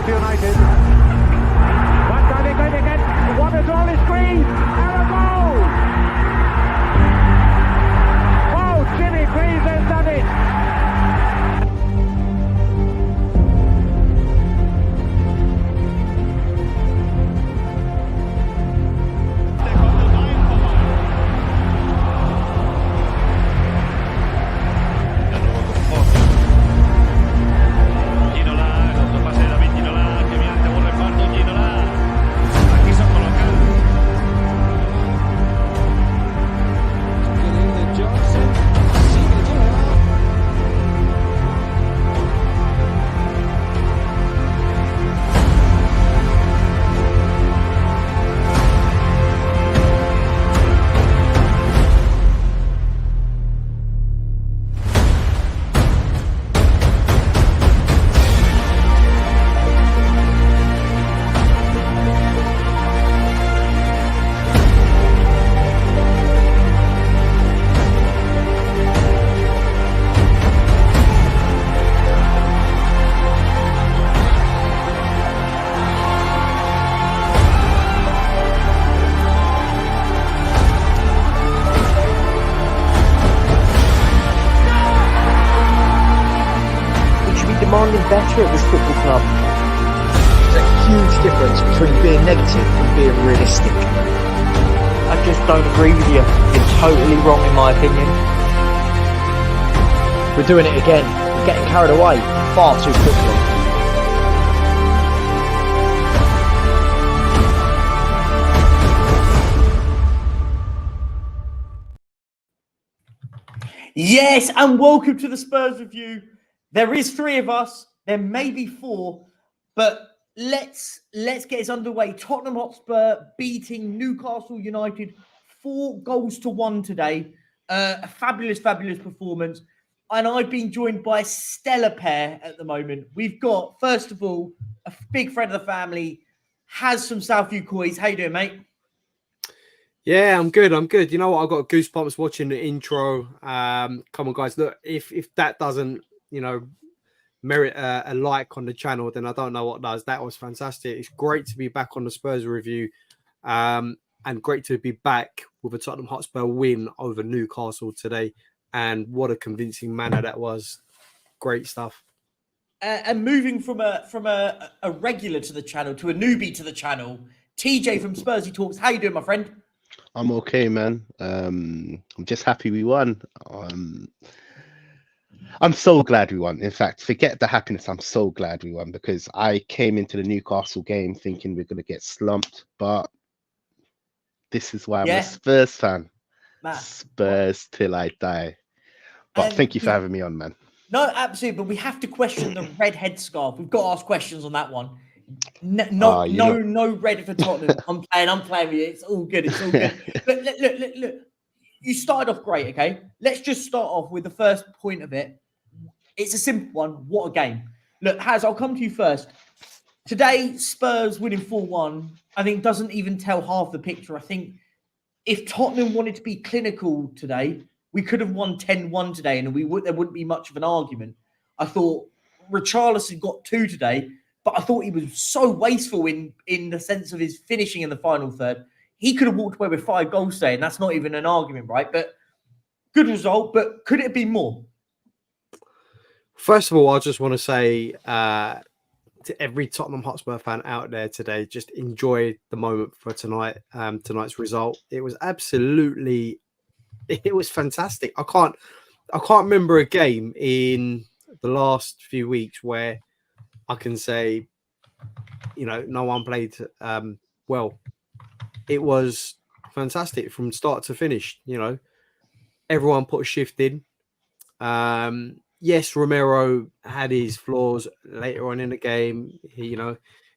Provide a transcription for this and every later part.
Newcastle United. One time they're going again. Waters on the screen. And a goal! Oh, Jimmy, please, has done it. Better at this football club. There's a huge difference between being negative and being realistic. I just don't agree with you. You're totally wrong in my opinion. We're doing it again. We're getting carried away far too quickly. Yes, and welcome to the Spurs review. There is 3 of us. There may be 4, but let's get this underway. Tottenham Hotspur beating Newcastle United 4-1 today. A fabulous performance. And I've been joined by a stellar pair at the moment. We've got, first of all, a big friend of the family, has some Southview coys. How you doing, mate? Yeah, I'm good. You know what? I've got goosebumps watching the intro. Come on, guys. Look, if that doesn't, merit a like on the channel, then I don't know what does. That was fantastic. It's great to be back on the Spurs review, and great to be back with a Tottenham Hotspur win over Newcastle today. And what a convincing manner that was. Great stuff. And moving from a regular to the channel to a newbie to the channel, Teejay from Spursy Talks. How you doing, my friend? I'm okay, man. I'm just happy we won. I'm so glad we won. In fact, forget the happiness. I'm so glad we won because I came into the Newcastle game thinking we're going to get slumped. But this is why I'm a Spurs fan. Spurs till I die. But thank you for having me on, man. No, absolutely. But we have to question the red headscarf. We've got to ask questions on that one. No red for Tottenham. I'm playing with you. It's all good. But look. You started off great, okay? Let's just start off with the first point of it. It's a simple one. What a game. Look, Haz, I'll come to you first. Today, Spurs winning 4-1, I think doesn't even tell half the picture. I think if Tottenham wanted to be clinical today, we could have won 10-1 today and there wouldn't be much of an argument. I thought Richarlison got 2 today, but I thought he was so wasteful in the sense of his finishing in the final third. He could have walked away with 5 goals today, and that's not even an argument, right? But good result, but could it have been more? First of all, I just want to say to every Tottenham Hotspur fan out there today, just enjoy the moment for tonight, tonight's result. It was fantastic. I can't remember a game in the last few weeks where I can say, no one played well. It was fantastic from start to finish. Everyone put a shift in. Yes, Romero had his flaws later on in the game.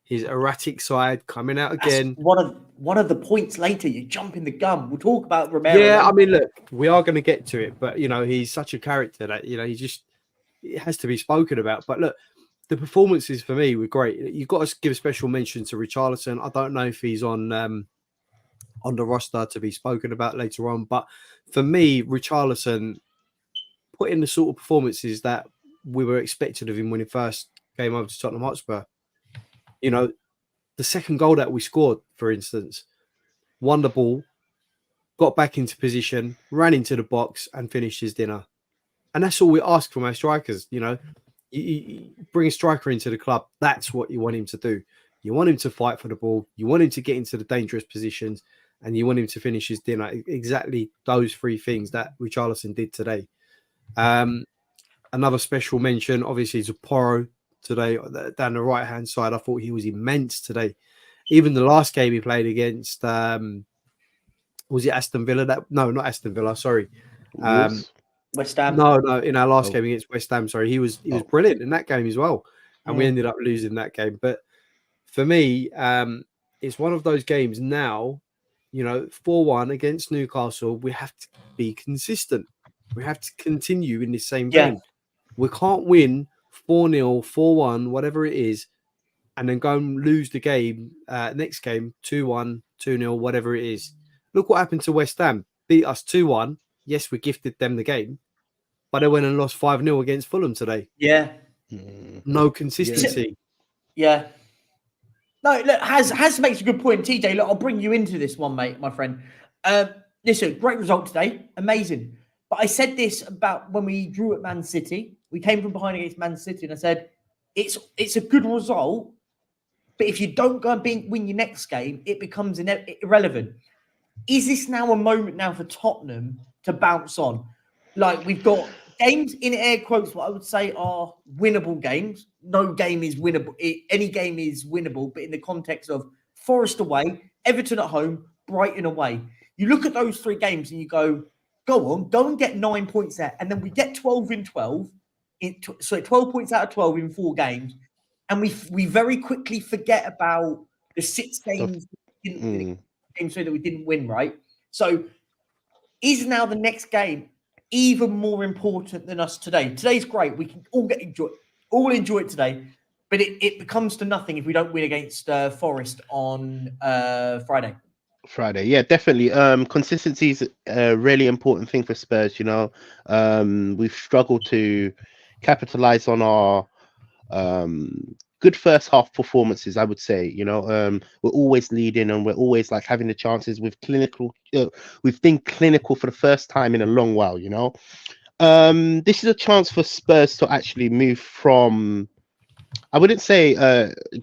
His erratic side coming out again. That's one of the points later. You jump in the gun. We'll talk about Romero. Yeah, later. I mean, look, we are going to get to it, but he's such a character that it has to be spoken about. But look, the performances for me were great. You've got to give a special mention to Richarlison. I don't know if he's on the roster to be spoken about later on, but for me, Richarlison put in the sort of performances that we were expecting of him when he first came over to Tottenham Hotspur. You know, the second goal that we scored, for instance, won the ball, got back into position, ran into the box, and finished his dinner. And that's all we ask from our strikers. You know, you bring a striker into the club. That's what you want him to do. You want him to fight for the ball. You want him to get into the dangerous positions, and you want him to finish his dinner. Exactly those three things that Richarlison did today. Another special mention, obviously, is Porro today down the right-hand side. I thought he was immense today. Even the last game he played against, was it Aston Villa? No, not Aston Villa. Sorry, West Ham. No, in our last game against West Ham. Sorry, he was brilliant in that game as well, and we ended up losing that game. But for me, it's one of those games now. You know, 4-1 against Newcastle. We have to be consistent. We have to continue in the same vein. We can't win 4-0, 4-1, whatever it is, and then go and lose the game next game 2-1, 2-0, whatever it is. Look what happened to West Ham. Beat us 2-1. Yes, we gifted them the game, but they went and lost 5-0 against Fulham today. Yeah. No consistency. Yeah. No, look, Has makes a good point. Teejay, look, I'll bring you into this one, mate, my friend. Listen, great result today. Amazing. But I said this about when we drew at Man City. We came from behind against Man City, and I said, it's a good result, but if you don't go and win your next game, it becomes irrelevant. Is this now a moment now for Tottenham to bounce on? Like, we've got games in air quotes, what I would say are winnable games. No game is winnable. Any game is winnable, but in the context of Forest away, Everton at home, Brighton away. You look at those three games and you go and get 9 points there. And then we get 12 in 12. So 12 points out of 12 in 4 games. And we very quickly forget about the 6 games so that we didn't win, right? So is now the next game even more important than us today? Today's great. We can all enjoy it today, but it becomes to nothing if we don't win against Forest on Friday. Yeah, definitely. Consistency is a really important thing for Spurs. You know, we've struggled to capitalize on our good first half performances, I would say. You know, we're always leading and we're always like having the chances with clinical. We've been clinical for the first time in a long while. You know, this is a chance for Spurs to actually move from, I wouldn't say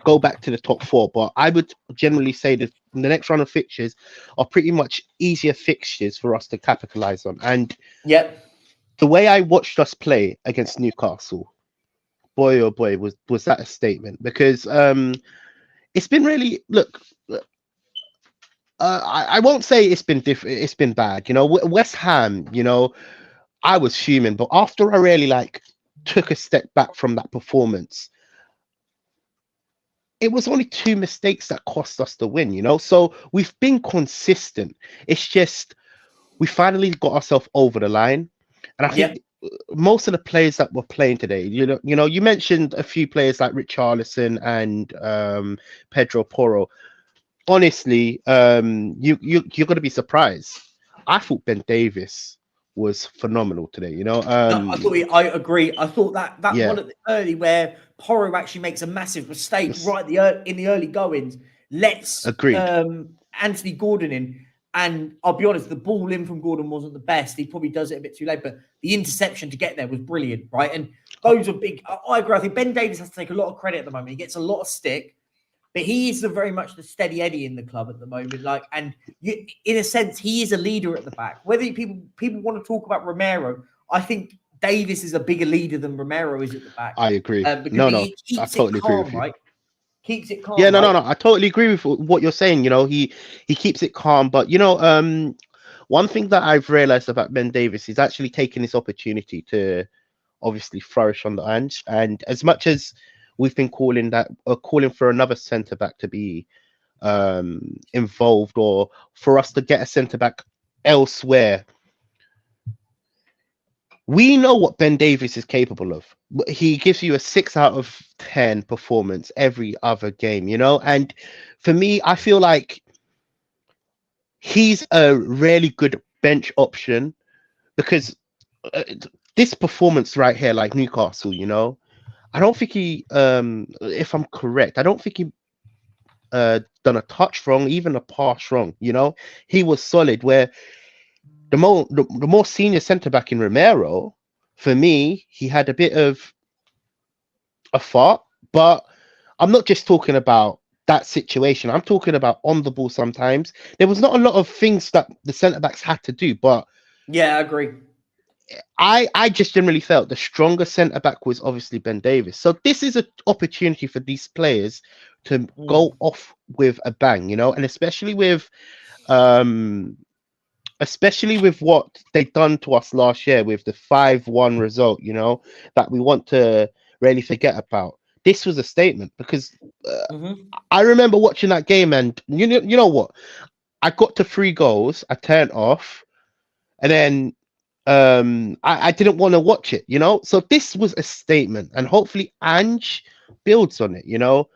go back to the top 4, but I would generally say that the next round of fixtures are pretty much easier fixtures for us to capitalize on. And the way I watched us play against Newcastle, boy oh boy, was that a statement, because it's been really, look, I won't say it's been different, it's been bad. You know, West Ham, you know, I was fuming, but after I really took a step back from that performance, it was only 2 mistakes that cost us the win, you know? So we've been consistent. It's just we finally got ourselves over the line. And I think most of the players that were playing today, you know, you mentioned a few players like Richarlison and Pedro Porro. Honestly, you're going to be surprised. I thought Ben Davies was phenomenal today, you know. I agree. I thought that one at the early where Porro actually makes a massive mistake right in the early goings, lets Anthony Gordon in. And I'll be honest, the ball in from Gordon wasn't the best. He probably does it a bit too late, but the interception to get there was brilliant, right? And those are big. I agree. I think Ben Davies has to take a lot of credit at the moment. He gets a lot of stick, but he is very much the steady Eddie in the club at the moment. In a sense, he is a leader at the back. Whether people want to talk about Romero, I think Davies is a bigger leader than Romero is at the back. I agree. I totally agree with you. Right? Keeps it calm. Yeah, no. I totally agree with what you're saying. You know, he keeps it calm. But, you know, one thing that I've realized about Ben Davies is actually taking this opportunity to obviously flourish on the Ange. And as much as we've been calling for another centre back to be involved, or for us to get a centre back elsewhere, we know what Ben Davies is capable of. He gives you a 6 out of 10 performance every other game, you know? And for me, I feel like he's a really good bench option, because this performance right here, like Newcastle, you know, I don't think he, if I'm correct, I don't think he done a touch wrong, even a pass wrong. You know, he was solid. Where the more senior centre back in Romero, for me, he had a bit of a fart. But I'm not just talking about that situation. I'm talking about on the ball. Sometimes there was not a lot of things that the centre backs had to do, but yeah, I agree. I just generally felt the stronger centre back was obviously Ben Davies. So this is an opportunity for these players to go off with a bang, you know, and especially with what they've done to us last year with the 5-1 result, you know, that we want to really forget about. This was a statement because I remember watching that game, and you know what? I got to 3 goals, I turned off, and then I didn't want to watch it, you know. So this was a statement, and hopefully Ange builds on it, you know.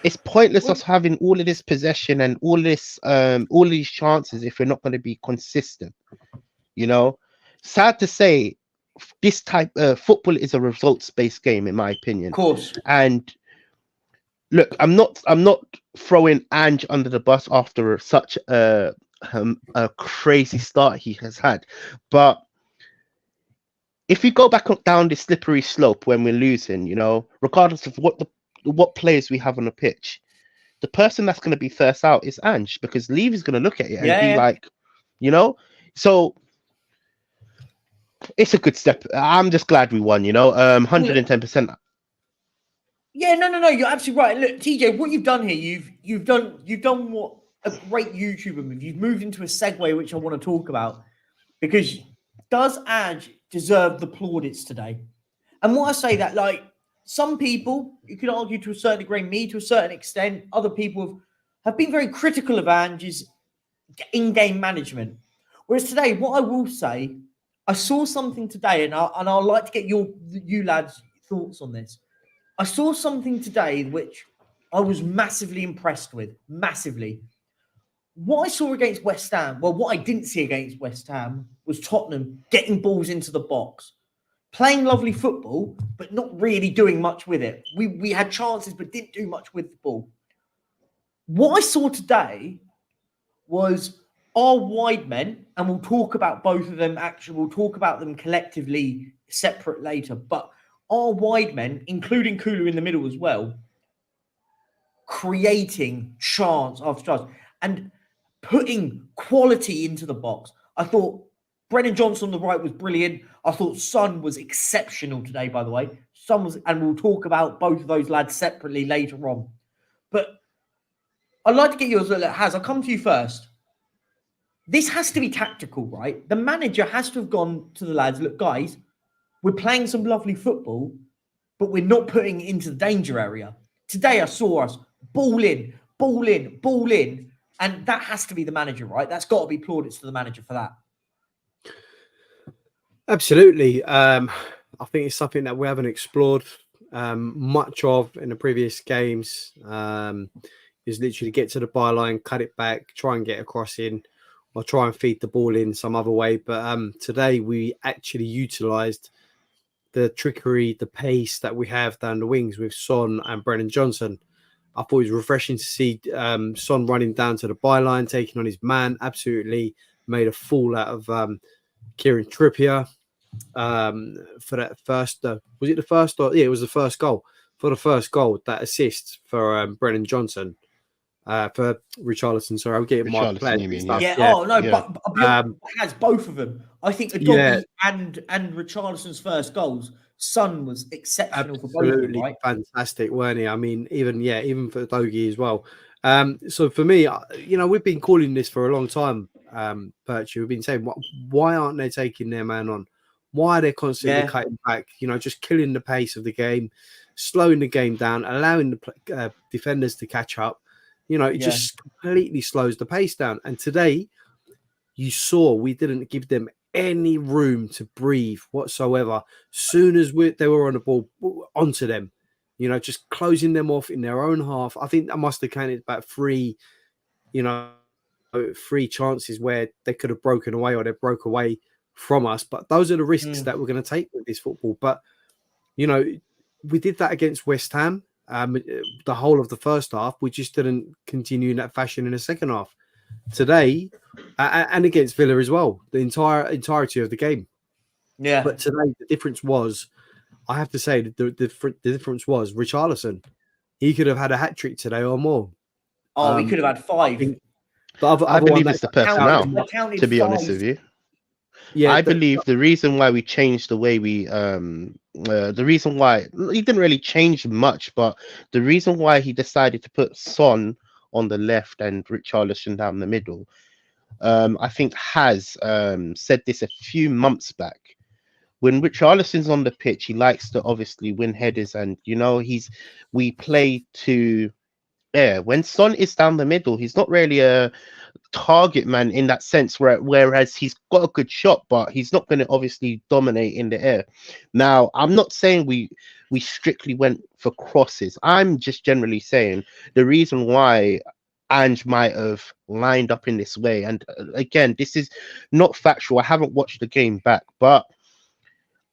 It's pointless us having all of this possession and all of these chances if we're not going to be consistent, you know. Sad to say, this type of football is a results-based game, in my opinion. Of course. And look, I'm not throwing Ange under the bus after such a crazy start he has had, but if you go back down this slippery slope when we're losing, you know, regardless of what players we have on the pitch, the person that's going to be first out is Ange, because Levy's going to look at it and be like, you know, so it's a good step. I'm just glad we won, you know, 110%. Yeah, no, you're absolutely right. Look, Teejay, what you've done here, you've done what a great YouTuber move. You've moved into a segue, which I want to talk about, because does Ange deserve the plaudits today? And what I say that, like, some people, you could argue to a certain degree, me to a certain extent, other people have been very critical of Ange's in-game management. Whereas today, what I will say, I saw something today, and I'd like to get you lads' thoughts on this. I saw something today which I was massively impressed with, massively. What I saw against West Ham, well, what I didn't see against West Ham was Tottenham getting balls into the box, playing lovely football, but not really doing much with it. We had chances, but didn't do much with the ball. What I saw today was our wide men, and we'll talk about both of them. Actually, we'll talk about them collectively separate later, but our wide men, including Kulu in the middle as well, creating chance after chance and putting quality into the box. I thought Brennan Johnson on the right was brilliant. I thought Son was exceptional today, by the way. Son was, and we'll talk about both of those lads separately later on. But I'd like to get yours, Haz. I'll come to you first. This has to be tactical, right? The manager has to have gone to the lads, look, guys, we're playing some lovely football, but we're not putting it into the danger area. Today I saw us ball in, and that has to be the manager, right? That's got to be plaudits to the manager for that. Absolutely. I think it's something that we haven't explored much of in the previous games. Is literally get to the byline, cut it back, try and get a cross in, or try and feed the ball in some other way. But today we actually utilised the trickery, the pace that we have down the wings with Son and Brennan Johnson. I thought it was refreshing to see Son running down to the byline, taking on his man. Absolutely made a fool out of Kieran Trippier for that first. Was it the first? Yeah, it was the first goal. For the first goal, that assist for Brennan Johnson. For Richarlison, sorry, I'm getting my plan. But has both of them. I think the Doggy and Richarlison's first goals, Son was exceptional for both of them, right? Fantastic, weren't he? I mean, even for Doggy as well. So for me, you know, we've been calling this for a long time, Perchy. We've been saying, why aren't they taking their man on? Why are they constantly cutting back? You know, just killing the pace of the game, slowing the game down, allowing the defenders to catch up. You know, it just completely slows the pace down. And today, you saw we didn't give them any room to breathe whatsoever. Soon as they were on the ball, onto them, you know, just closing them off in their own half. I think that must have counted about three chances where they could have broken away or they broke away from us. But those are the risks that we're going to take with this football. But, you know, we did that against West Ham. the whole of the first half. We just didn't continue in that fashion in the second half. Today, and against Villa as well, the entirety of the game. Yeah. But today, the difference was, I have to say, the difference was Richarlison. He could have had a hat trick today or more. Oh, he could have had 5. I believe it's the personnel, to be 5. honest with you. Yeah, I believe the reason why we changed the way we the reason why he didn't really change much, but the reason why he decided to put Son on the left and Richarlison down the middle, I think has said this a few months back. When Richarlison's on the pitch, he likes to obviously win headers, and we play to when Son is down the middle, he's not really a target man in that sense, whereas he's got a good shot, but he's not going to obviously dominate in the air. Now, I'm not saying we strictly went for crosses. I'm just generally saying the reason why Ange might have lined up in this way, and again, this is not factual. I haven't watched the game back, but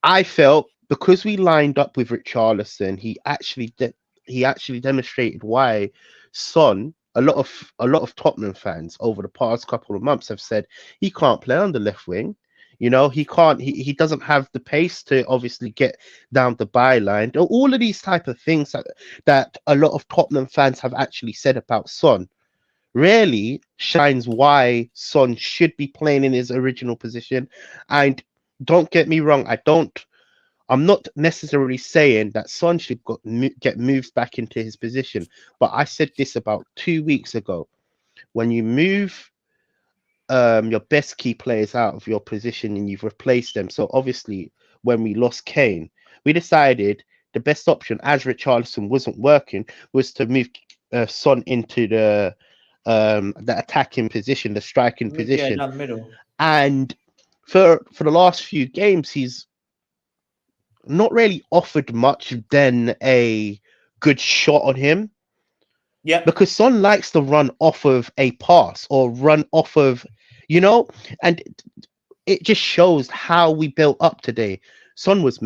I felt because we lined up with Richarlison, he actually demonstrated why Son. A lot of Tottenham fans over the past couple of months have said he can't play on the left wing. He can't. He doesn't have the pace to obviously get down the byline. All of these type of things that a lot of Tottenham fans have actually said about Son really shines why Son should be playing in his original position. And don't get me wrong, I'm not necessarily saying that Son should get moved back into his position, but I said this about 2 weeks ago. When you move your best key players out of your position and you've replaced them, so obviously when we lost Kane, we decided the best option, as Richarlison wasn't working, was to move Son into the attacking position, the striking position. Down the middle. And for the last few games, he's not really offered much than a good shot on him. Yeah. Because Son likes to run off of a pass or run off of, and it just shows how we built up today. Son was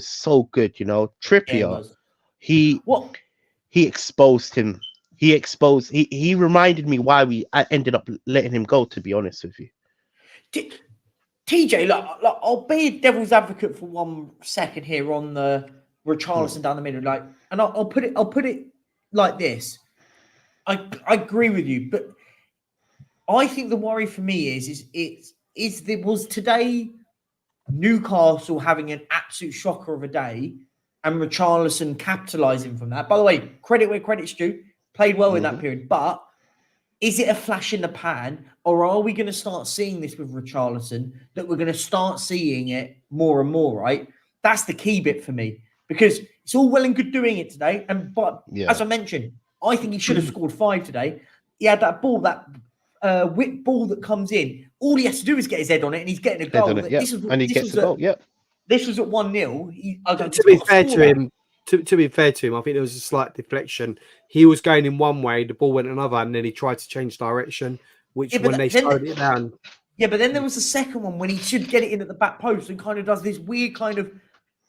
so good, Trippier. He exposed him. He reminded me why I ended up letting him go, to be honest with you. Teejay, look, I'll be a devil's advocate for 1 second here on the Richarlison down the middle. And I'll put it like this. I agree with you, but I think the worry for me was today Newcastle having an absolute shocker of a day and Richarlison capitalising from that. By the way, credit where credit's due, played well in that period, but is it a flash in the pan, or are we going to start seeing this with Richarlison, that we're going to start seeing it more and more, right? That's the key bit for me, because it's all well and good doing it today. But as I mentioned, I think he should have scored 5 today. He had that ball, that whip ball that comes in. All he has to do is get his head on it, and he's getting a goal. And he gets a goal, This was at 1-0. To be fair to him, to be fair to him, I think there was a slight deflection. He was going in one way, the ball went another, and then he tried to change direction, which when they slowed it down. Yeah, but then there was the second one when he should get it in at the back post and kind of does this weird kind of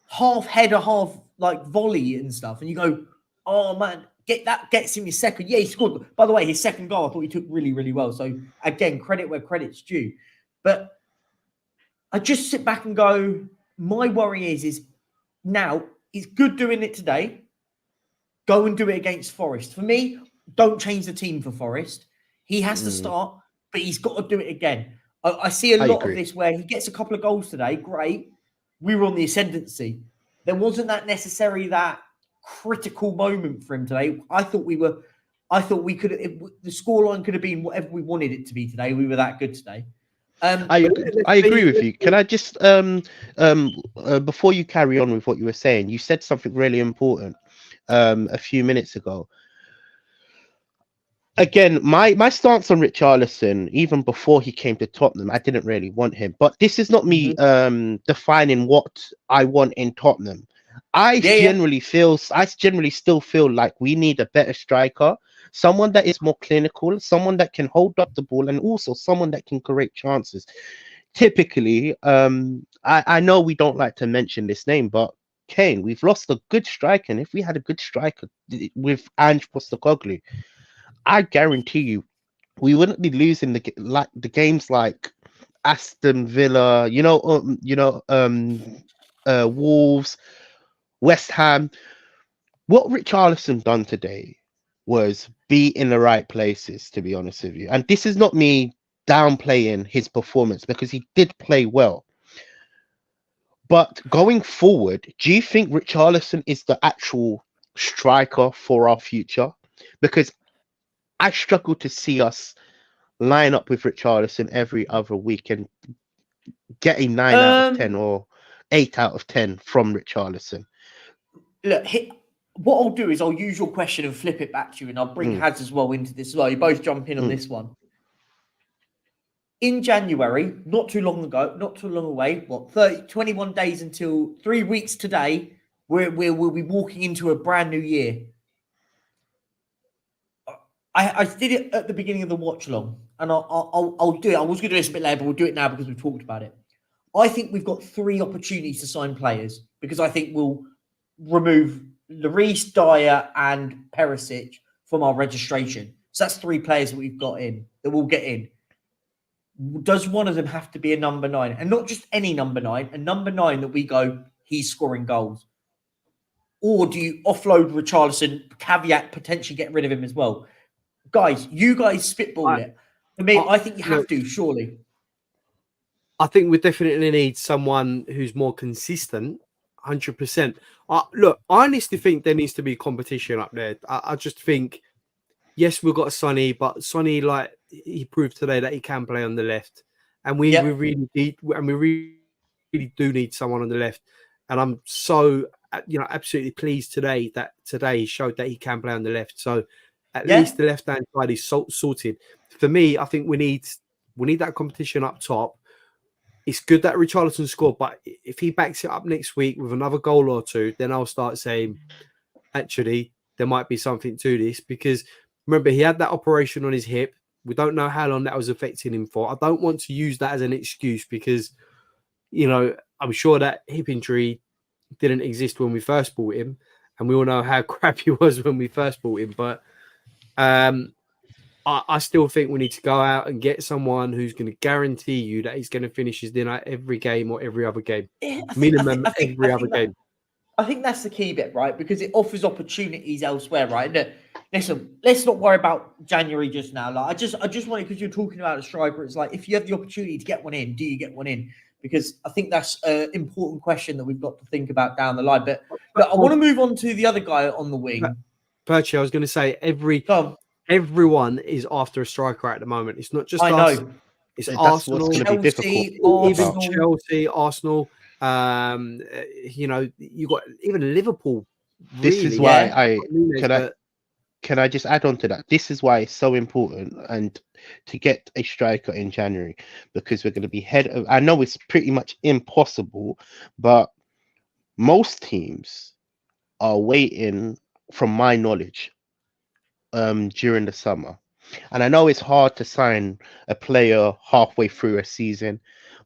half header, half like volley and stuff. And you go, oh man, gets him his second. Yeah, he scored. By the way, his second goal, I thought he took really, really well. So again, credit where credit's due. But I just sit back and go, my worry is now he's good doing it today. Go and do it against Forest. For me, don't change the team for Forest. He has to start, but he's got to do it again. I see a lot of this where he gets a couple of goals today. Great. We were on the ascendancy. There wasn't that necessarily that critical moment for him today. I thought we could, the scoreline could have been whatever we wanted it to be today. We were that good today. I agree with you. Can I just, before you carry on with what you were saying, you said something really important a few minutes ago. Again, my stance on Richarlison, even before he came to Tottenham, I didn't really want him. But this is not me defining what I want in Tottenham. I generally still feel like we need a better striker, someone that is more clinical, someone that can hold up the ball, and also someone that can create chances. Typically, I know we don't like to mention this name, but Kane. We've lost a good striker, and if we had a good striker with Ange Postecoglou, I guarantee you, we wouldn't be losing the games like Aston Villa, Wolves, West Ham. What Richarlison done today was be in the right places, to be honest with you. And this is not me downplaying his performance, because he did play well. But going forward, do you think Richarlison is the actual striker for our future? Because I struggle to see us line up with Richarlison every other week and get a 9 out of 10 or 8 out of 10 from Richarlison. Look, what I'll do is I'll use your question and flip it back to you, and I'll bring Haz as well into this as well. You both jump in on this one. In January, not too long away, 21 days until 3 weeks today, we'll be walking into a brand new year. I did it at the beginning of the watch along, and I'll do it. I was going to do this a bit later, but we'll do it now because we've talked about it. I think we've got 3 opportunities to sign players, because I think we'll remove Lloris, Dyer, and Perisic from our registration. So that's 3 players that we've got in, that we'll get in. Does one of them have to be a number 9? And not just any number 9, a number 9 that we go, he's scoring goals. Or do you offload Richarlison, caveat potentially getting rid of him as well? Guys, you guys spitball it. For me, I think you have to, surely. I think we definitely need someone who's more consistent, 100%. Look, I honestly think there needs to be competition up there. I just think, yes, we've got Sonny, but Sonny, like he proved today that he can play on the left, and we really do need someone on the left. And I'm so absolutely pleased today that he showed that he can play on the left. So at least the left hand side is sorted. For me, I think we need that competition up top. It's good that Richarlison scored, but if he backs it up next week with another goal or 2, then I'll start saying, actually, there might be something to this. Because remember, he had that operation on his hip. We don't know how long that was affecting him for. I don't want to use that as an excuse, because, I'm sure that hip injury didn't exist when we first bought him. And we all know how crap he was when we first bought him. But I still think we need to go out and get someone who's going to guarantee you that he's going to finish his dinner every game or every other game. Minimum every other game. I think that's the key bit, right? Because it offers opportunities elsewhere, right? And listen, let's not worry about January just now. Like, I just wanted, because you're talking about a striker, it's like, if you have the opportunity to get one in, do you get one in? Because I think that's an important question that we've got to think about down the line. But I want to move on to the other guy on the wing. Perchy, I was going to say, everyone is after a striker at the moment. It's not just us. I know. It's Arsenal, Chelsea, even Chelsea, Arsenal. You got even Liverpool. This is why can I just add on to that? This is why it's so important and to get a striker in January, because we're going to be I know it's pretty much impossible, but most teams are waiting, from my knowledge, during the summer. And I know it's hard to sign a player halfway through a season,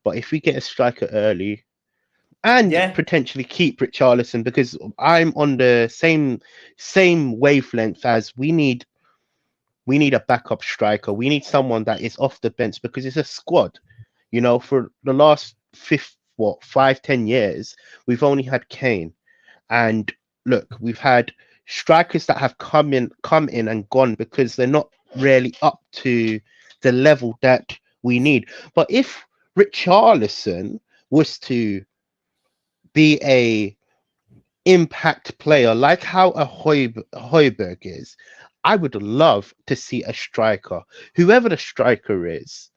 but if we get a striker early and potentially keep Richarlison, because I'm on the same wavelength as we need a backup striker. We need someone that is off the bench, because it's a squad. For the last 5-10 years, we've only had Kane. And look, we've had strikers that have come in and gone because they're not really up to the level that we need. But if Richarlison was to be a impact player like how a Højbjerg is, I would love to see a striker, whoever the striker is,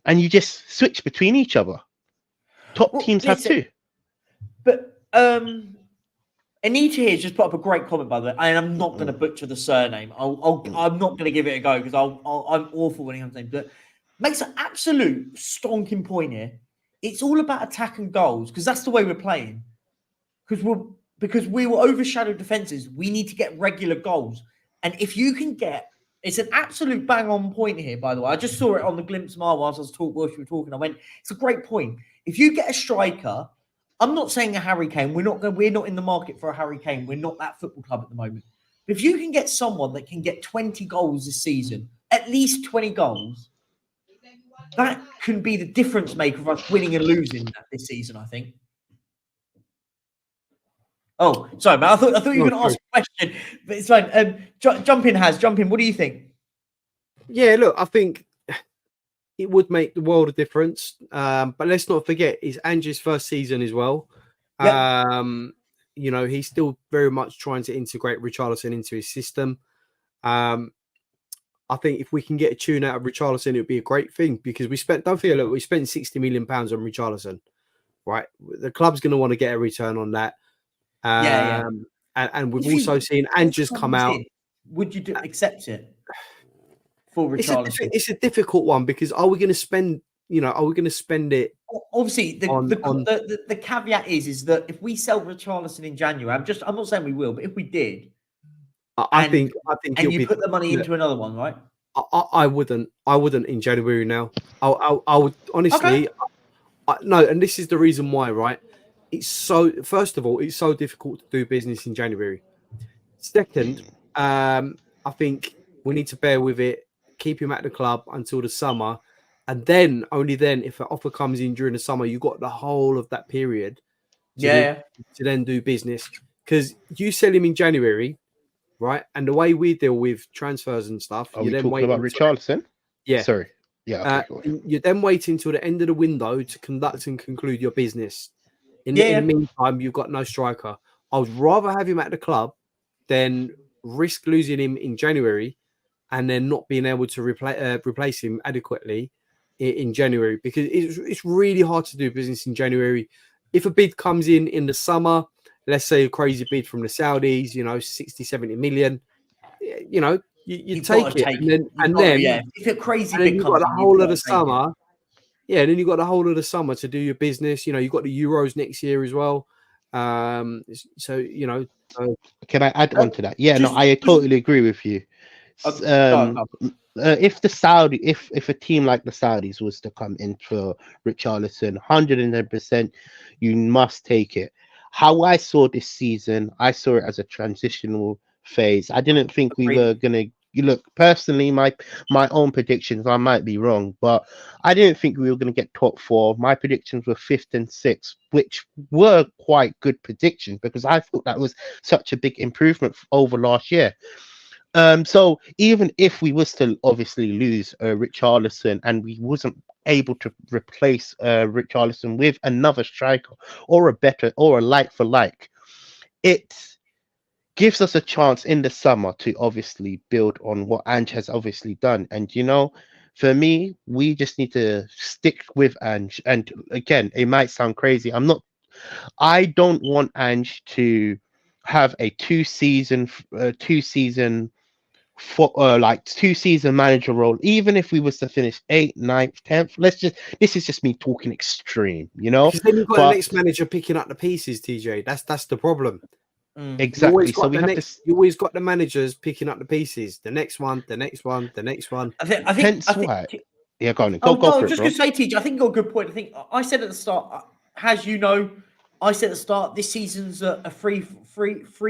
and you just switch between each other. Top teams have too. But Anita here just put up a great comment, by the way, and I'm not going to butcher the surname. I'm not going to give it a go, because I'm awful when it comes to names. But makes an absolute stonking point here. It's all about attack and goals, because that's the way we're playing. Because we were overshadowed defenses, we need to get regular goals. And if you can get, it's an absolute bang on point here, by the way. I just saw it on the glimpse mile whilst we were talking. I went, it's a great point. If you get a striker I'm not saying a Harry Kane. We're not in the market for a Harry Kane. We're not that football club at the moment. But if you can get someone that can get 20 goals this season, at least 20 goals, that can be the difference maker of us winning and losing this season, I think. Oh, sorry, man. I thought you were going to ask a question, but it's fine. Jump in. What do you think? Yeah, look, I think it would make the world of difference. But let's not forget, it's Ange's first season as well. Yep. You know, he's still very much trying to integrate Richarlison into his system. I think if we can get a tune out of Richarlison, it would be a great thing because we spent £60 million on Richarlison, right? The club's going to want to get a return on that. And we've also seen Ange's come out. Would you accept it for Richarlison? It's a difficult one because are we going to spend? You know, are we going to spend it? Obviously, the caveat is that if we sell Richarlison in January, I'm not saying we will, but if we did, I think, and you put the money into another one, right? I wouldn't in January now. I would honestly, no, and this is the reason why, right? First of all, it's so difficult to do business in January. Second, I think we need to bear with it, keep him at the club until the summer. And then, only then, if an offer comes in during the summer, you've got the whole of that period to then do business. Because you sell him in January, right? And the way we deal with transfers and stuff, are we talking about Richarlison? Yeah. Sorry. Yeah. Okay, you're then waiting until the end of the window to conduct and conclude your business. In the meantime, you've got no striker. I would rather have him at the club than risk losing him in January and then not being able to replace him adequately in January, because it's really hard to do business in January. If a bid comes in the summer, let's say a crazy bid from the Saudis, you know, 60, 70 million, you know, you take it. And then if a crazy bid comes got the whole of the summer. Yeah, and then you've got the whole of the summer to do your business. You know, you've got the Euros next year as well. So, you know. Can I add on to that? Yeah, I totally agree with you. If a team like the Saudis was to come in for Richarlison, 110%, you must take it. How I saw this season, I saw it as a transitional phase. I didn't think we were gonna. You look, personally, my own predictions, I might be wrong, but I didn't think we were going to get top four. My predictions were 5th and 6th, which were quite good predictions because I thought that was such a big improvement over last year. So even if we was to obviously lose Richarlison and we wasn't able to replace Richarlison with another striker or a like for like, it gives us a chance in the summer to obviously build on what Ange has obviously done. And, you know, for me, we just need to stick with Ange. And again, it might sound crazy. I don't want Ange to have a two-season manager role, even if we was to finish 8th, 9th, 10th. This is just me talking extreme, you know. Because then you've got the next manager picking up the pieces, TJ. That's the problem. Exactly. You always got the managers picking up the pieces. The next one. I think. Go on. Go for it. Just to say, TJ, I think you got a good point. I think I said at the start, as you know, this season's a free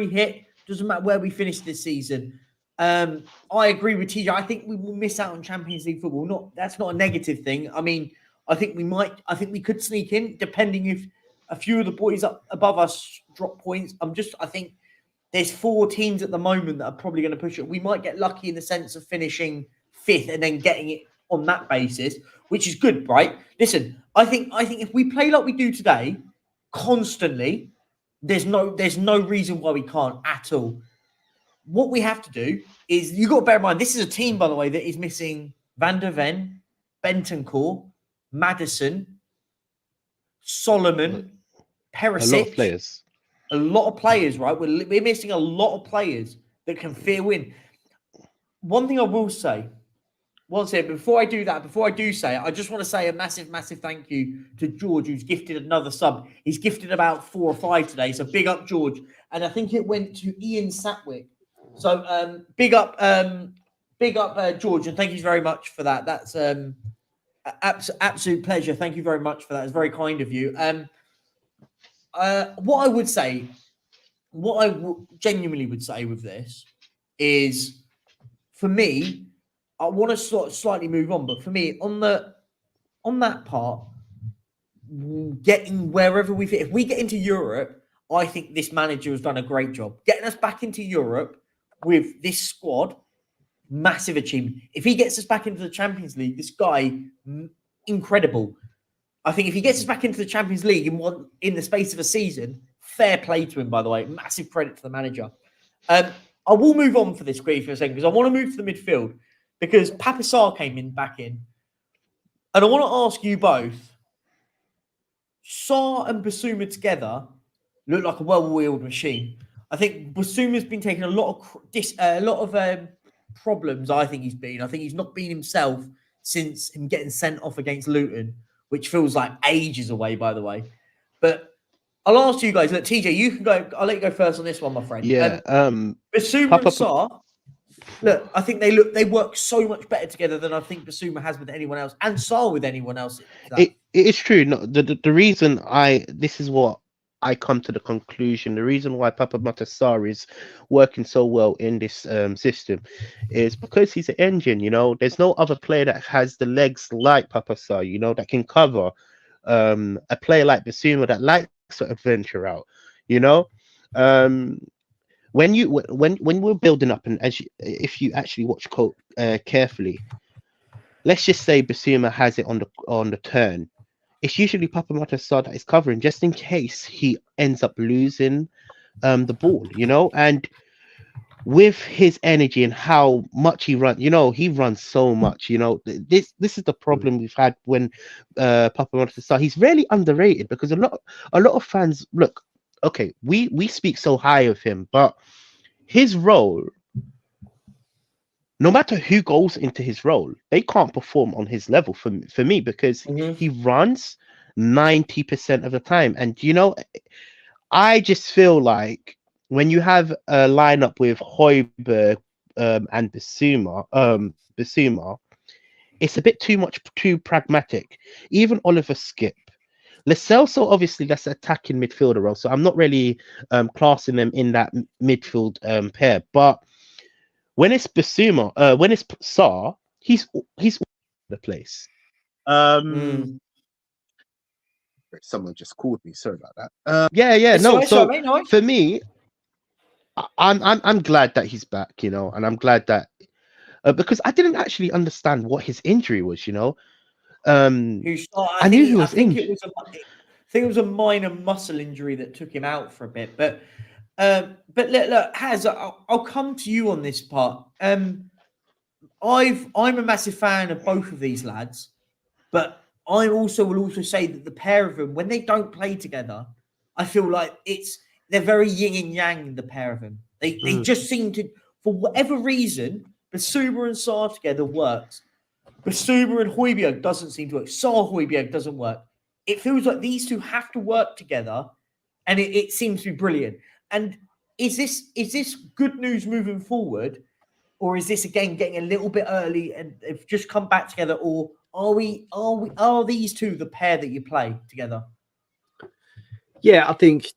hit. Doesn't matter where we finish this season. I agree with TJ. I think we will miss out on Champions League football. That's not a negative thing. I mean, I think we could sneak in, depending if a few of the boys up above us drop points. I think there's 4 teams at the moment that are probably going to push it. We might get lucky in the sense of finishing 5th and then getting it on that basis, which is good, right? Listen, I think if we play like we do today, constantly, there's no reason why we can't at all. What we have to do is, you got to bear in mind, this is a team, by the way, that is missing Van der Ven, Bentancur, Maddison, Solomon, Perchy. A lot of players, right? We're missing a lot of players that can fair win. One thing I will say, before I do say it, I just want to say a massive, massive thank you to George, who's gifted another sub. He's gifted about 4 or 5 today, so big up, George. And I think it went to Ian Satwick. So big up, George, and thank you very much for that. That's absolute pleasure. Thank you very much for that. It's very kind of you. what I would say, genuinely would say with this is, for me, I want to slightly move on, but for me, on that part, getting wherever we fit, if we get into Europe, I think this manager has done a great job getting us back into Europe with this squad. Massive achievement. If he gets us back into the Champions League, this guy, incredible. I think if he gets us back into the Champions League in the space of a season, fair play to him, by the way. Massive credit to the manager. I will move on for this quickly for a second because I want to move to the midfield because Sarr came back in. And I want to ask you both, Sarr and Bissouma together look like a well-oiled machine. I think Bissouma's been taking a lot of problems. I think he's not been himself since him getting sent off against Luton, which feels like ages away, by the way. But I'll ask you guys. Look, Teejay, you can go. I'll let you go first on this one, my friend. Yeah. Bissouma and Sarr. Look, I think they work so much better together than I think Bissouma has with anyone else, and Sarr with anyone else. It is true. No, the reason this is what I come to the conclusion. The reason why Sarr is working so well in this system is because he's an engine. You know, there's no other player that has the legs like Sarr. You know, that can cover a player like Bissouma that likes to adventure out. You know, when we're building up, and if you actually watch carefully, let's just say Bissouma has it on the turn. It's usually Sarr that is covering just in case he ends up losing the ball, you know. And with his energy and how much he runs, you know, he runs so much, you know. This is the problem we've had when Sarr. He's really underrated because a lot of fans look. Okay, we speak so high of him, but his role, no matter who goes into his role, they can't perform on his level for me because he runs 90% of the time. And, you know, I just feel like when you have a lineup with Højbjerg and Bissouma, it's a bit too pragmatic. Even Oliver Skip. Lo Celso, obviously, that's an attacking midfielder role, so I'm not really classing them in that midfield pair. But when it's Bissouma, when it's Sarr, he's all over the place. Someone just called me. Sorry about that. For me, I'm glad that he's back, you know, and I'm glad that because I didn't actually understand what his injury was, you know. I knew he was injured. I think it was a minor muscle injury that took him out for a bit. But look, Haz, I'll come to you on this part. I'm a massive fan of both of these lads, but I will also say that the pair of them, when they don't play together, I feel like they're very yin and yang. The pair of them, they just seem to, for whatever reason, Bissouma and Sarr together works. Bissouma and Højbjerg doesn't seem to work. Sarr Højbjerg doesn't work. It feels like these two have to work together, and it seems to be brilliant. And is this good news moving forward, or is this again getting a little bit early and they've just come back together, or are these two the pair that you play together? Yeah, I think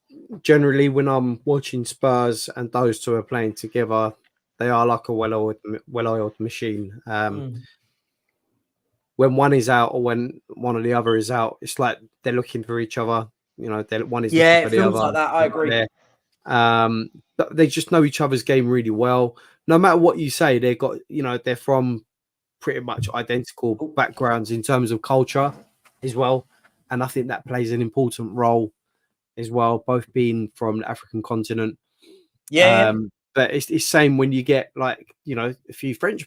generally when I'm watching Spurs and those two are playing together, they are like a well-oiled machine. When one is out or when one or the other is out, it's like they're looking for each other. You know, one is looking for the other. Like that. I agree. But they just know each other's game really well. No matter what you say, they've got, you know, they're from pretty much identical backgrounds in terms of culture as well. And I think that plays an important role as well, both being from the African continent. But it's same when you get, like, you know, a few French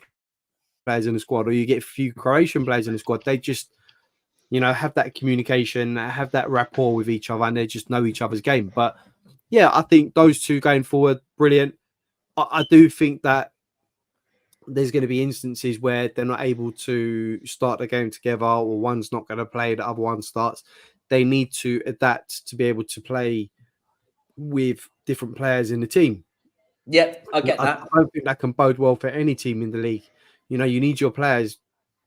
players in the squad, or you get a few Croatian players in the squad. They just, you know, have that communication, have that rapport with each other, and they just know each other's game. But yeah, I think those two going forward, brilliant. I do think that there's going to be instances where they're not able to start the game together, or one's not going to play, the other one starts. They need to adapt to be able to play with different players in the team. Yeah, I get that. I don't think that can bode well for any team in the league. You know, you need your players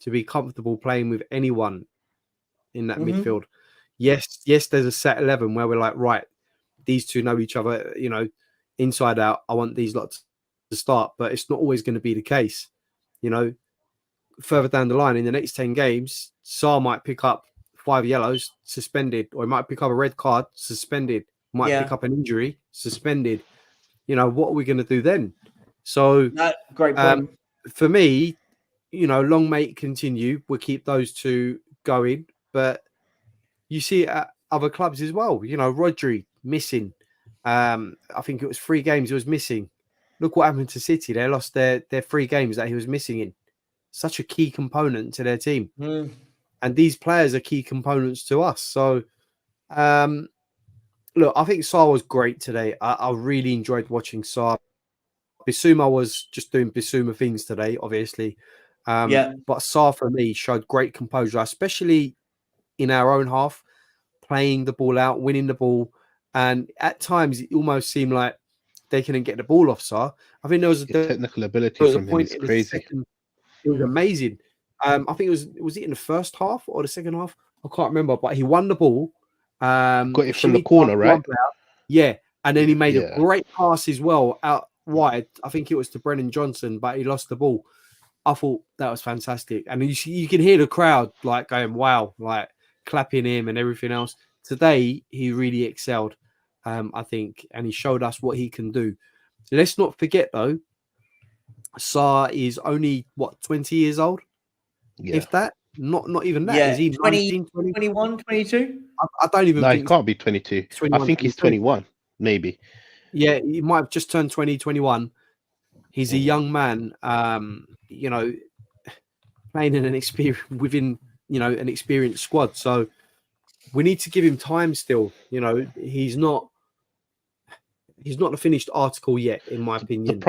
to be comfortable playing with anyone in that midfield. Yes, there's a set 11 where we're like, right, these two know each other, you know, inside out. I want these lots to start, but it's not always going to be the case. You know, further down the line in the next 10 games, Sarr might pick up 5 yellows, suspended, or he might pick up a red card, suspended, might pick up an injury, suspended. You know, what are we going to do then? So, great point. For me, you know, long may it continue. We'll keep those two going, but you see it at other clubs as well. You know, Rodri missing. I think it was 3 games he was missing. Look what happened to City. They lost their 3 games that he was missing in. Such a key component to their team. And these players are key components to us. So, look, I think Sarr was great today. I really enjoyed watching Sarr. Bissouma was just doing Bissouma things today, obviously. But Sarr, for me, showed great composure, especially in our own half, playing the ball out, winning the ball. And at times, it almost seemed like they couldn't get the ball off Sarr. I think there was the technical ability from him is crazy. It was amazing. I think it was it in the first half or the second half? I can't remember, but he won the ball. Got it from the corner, right? Yeah. And then he made a great pass as well out wide. I think it was to Brennan Johnson, but he lost the ball. I thought that was fantastic. And you can hear the crowd like going, wow, like clapping him and everything else. Today, he really excelled, I think, and he showed us what he can do. Let's not forget, though, Sarr is only, 20 years old? Yeah. If that? Not even that. Yeah. Is he 19, 21, 22? I don't even think... No, he can't be 22. I think he's 21, maybe. Yeah, he might have just turned 20, 21. He's a young man, you know, playing in an experienced squad. So we need to give him time still. You know, he's not the finished article yet, in my opinion. The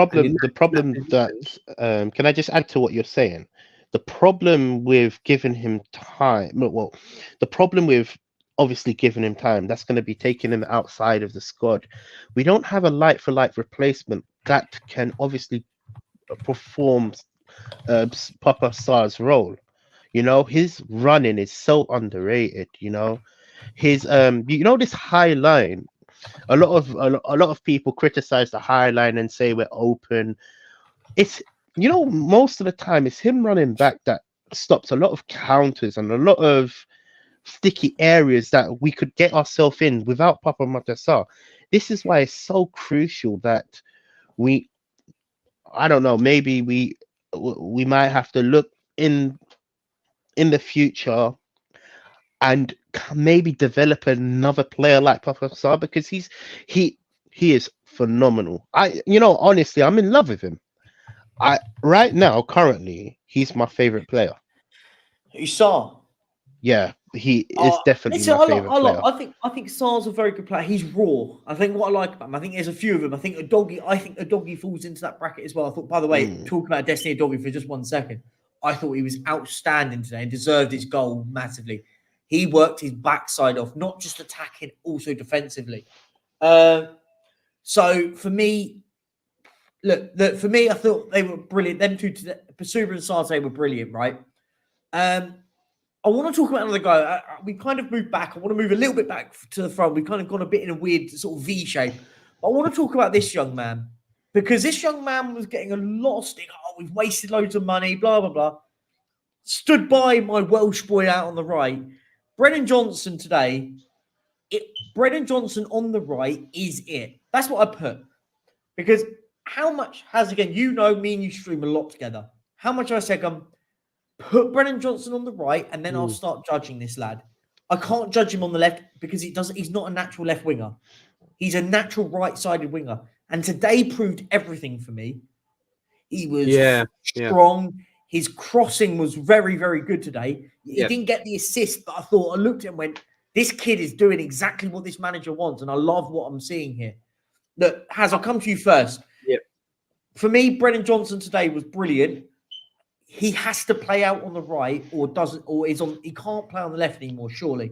problem that can I just add to what you're saying? The problem with giving him time, well, the problem with obviously giving him time, that's going to be taking him outside of the squad. We don't have a like-for-like replacement that can obviously perform Papa Sarr's role. You know, his running is so underrated. You know, his this high line. A lot of people criticize the high line and say we're open. It's most of the time it's him running back that stops a lot of counters and a lot of sticky areas that we could get ourselves in without Papa Sarr. This is why it's so crucial that I don't know, maybe we might have to look in the future and maybe develop another player like Papa Sarr, because he is phenomenal. Honestly, I'm in love with him. Right now, currently, he's my favorite player. You saw? Yeah, he is definitely my favorite player. I think Sarr's a very good player. He's raw. I think what I like about him, I think there's a few of them. I think a doggy falls into that bracket as well. I thought, by the way, talking about Destiny Doggy for just 1 second, I thought he was outstanding today and deserved his goal massively. He worked his backside off, not just attacking, also defensively. So for me, I thought they were brilliant. Them two, Bissouma and Sarr, were brilliant, right? I want to talk about another guy. We kind of moved back. I want to move a little bit back to the front. We've kind of gone a bit in a weird sort of V shape. But I want to talk about this young man, because this young man was getting a lot of stick. Oh, we've wasted loads of money, blah, blah, blah. Stood by my Welsh boy out on the right. Brennan Johnson today. Brennan Johnson on the right is it. That's what I put. Because how much has, again, me and you stream a lot together. How much I said, put Brennan Johnson on the right, and then I'll start judging this lad. I can't judge him on the left because he's not a natural left winger. He's a natural right-sided winger. And today proved everything for me. He was strong. Yeah. His crossing was very, very good today. He didn't get the assist, but I looked at him and went, this kid is doing exactly what this manager wants, and I love what I'm seeing here. Look, I'll come to you first. Yeah. For me, Brennan Johnson today was brilliant. He has to play out on the right, he can't play on the left anymore, surely.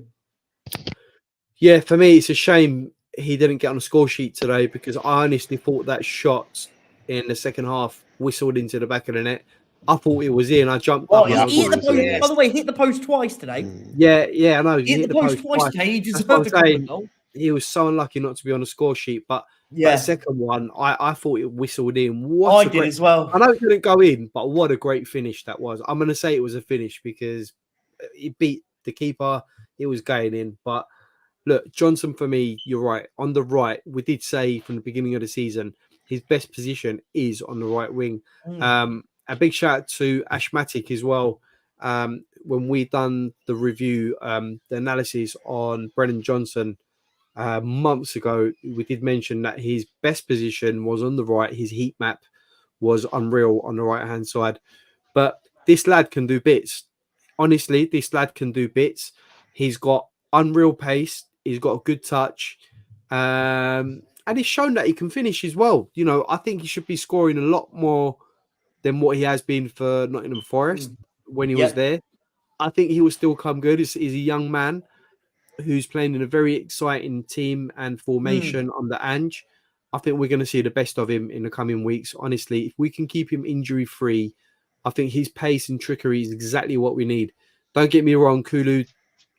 Yeah, for me, it's a shame he didn't get on the score sheet today, because I honestly thought that shot in the second half whistled into the back of the net. I thought it was in. I jumped up. He hit the post, by the way, he hit the post twice today. Yeah, I know. He hit the post twice today. He deserved a goal. he was so unlucky not to be on the score sheet. But Yeah, that second one, I thought it whistled in. I did as well. I know it didn't go in, but what a great finish that was. I'm going to say it was a finish because it beat the keeper. It was going in. But look, Johnson, for me, you're right. On the right, we did say from the beginning of the season, his best position is on the right wing. A big shout out to Ashmatic as well. When we done the review, the analysis on Brennan Johnson months ago, we did mention that his best position was on the right. His heat map was unreal on the right hand side. But this lad can do bits. Honestly, this lad can do bits. He's got unreal pace. He's got a good touch. And he's shown that he can finish as well. You know, I think he should be scoring a lot more than what he has been for Nottingham Forest when he was there. I think he will still come good. He's a young man who's playing in a very exciting team and formation under Ange. I think we're going to see the best of him in the coming weeks. Honestly, if we can keep him injury-free, I think his pace and trickery is exactly what we need. Don't get me wrong, Kulu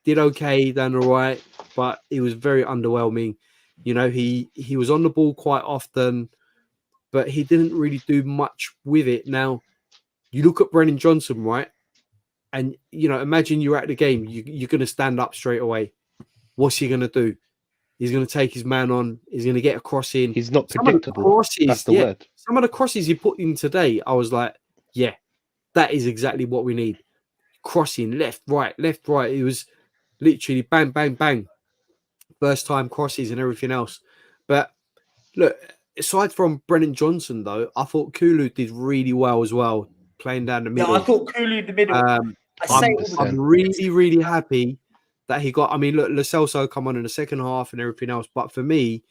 did okay down the right, but it was very underwhelming. You know, he was on the ball quite often, but he didn't really do much with it. Now, you look at Brennan Johnson, right? And, you know, imagine you're at the game. You're going to stand up straight away. What's he going to do? He's going to take his man on. He's going to get a cross in. He's not predictable. That's the word. Some of the crosses he put in today, I was like, yeah, that is exactly what we need. Crossing left, right. It was literally bang, bang, bang. First time crosses and everything else. But look, aside from Brennan Johnson, though, I thought Kulu did really well as well, playing down the middle. Yeah, I thought Kulu in the middle. I'm really, really happy that he got. I mean, look, Lo Celso come on in the second half and everything else. But for me,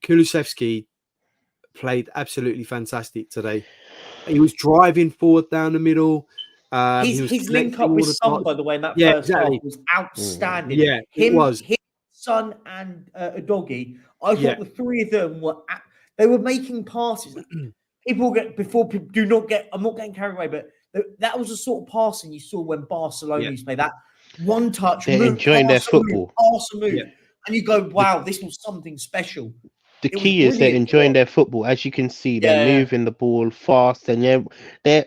Kulusevski played absolutely fantastic today. He was driving forward down the middle. His link up with Son, by the way, in that first half was outstanding. Yeah, it was. Him, Son, and Udogie. I thought the three of them they were making passes. People do not get. I'm not getting carried away, but that was the sort of passing you saw when Barcelona used to play. That one touch, they're enjoying their football, and you go, "Wow, this was something special." The key is they're enjoying their football. As you can see, they're moving the ball fast, and they're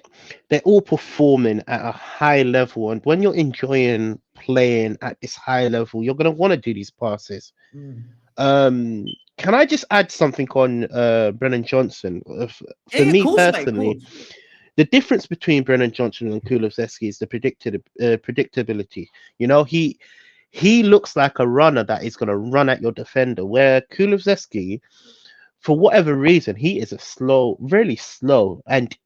all performing at a high level. And when you're enjoying playing at this high level, you're going to want to do these passes. Can I just add something on Brennan Johnson? For me personally, the difference between Brennan Johnson and Kulusevski is the predictability. You know, he looks like a runner that is going to run at your defender, where Kulusevski, for whatever reason, he is really slow. And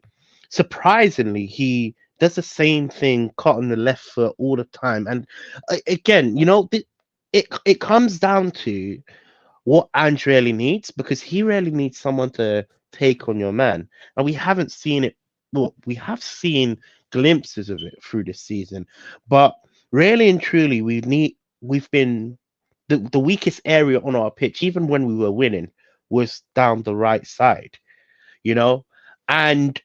surprisingly, he does the same thing, caught on the left foot all the time. And again, you know, it comes down to what Ange really needs, because he really needs someone to take on your man. And we haven't seen it. Well, we have seen glimpses of it through this season, but really and truly, we've been the weakest area on our pitch, even when we were winning, was down the right side, you know. And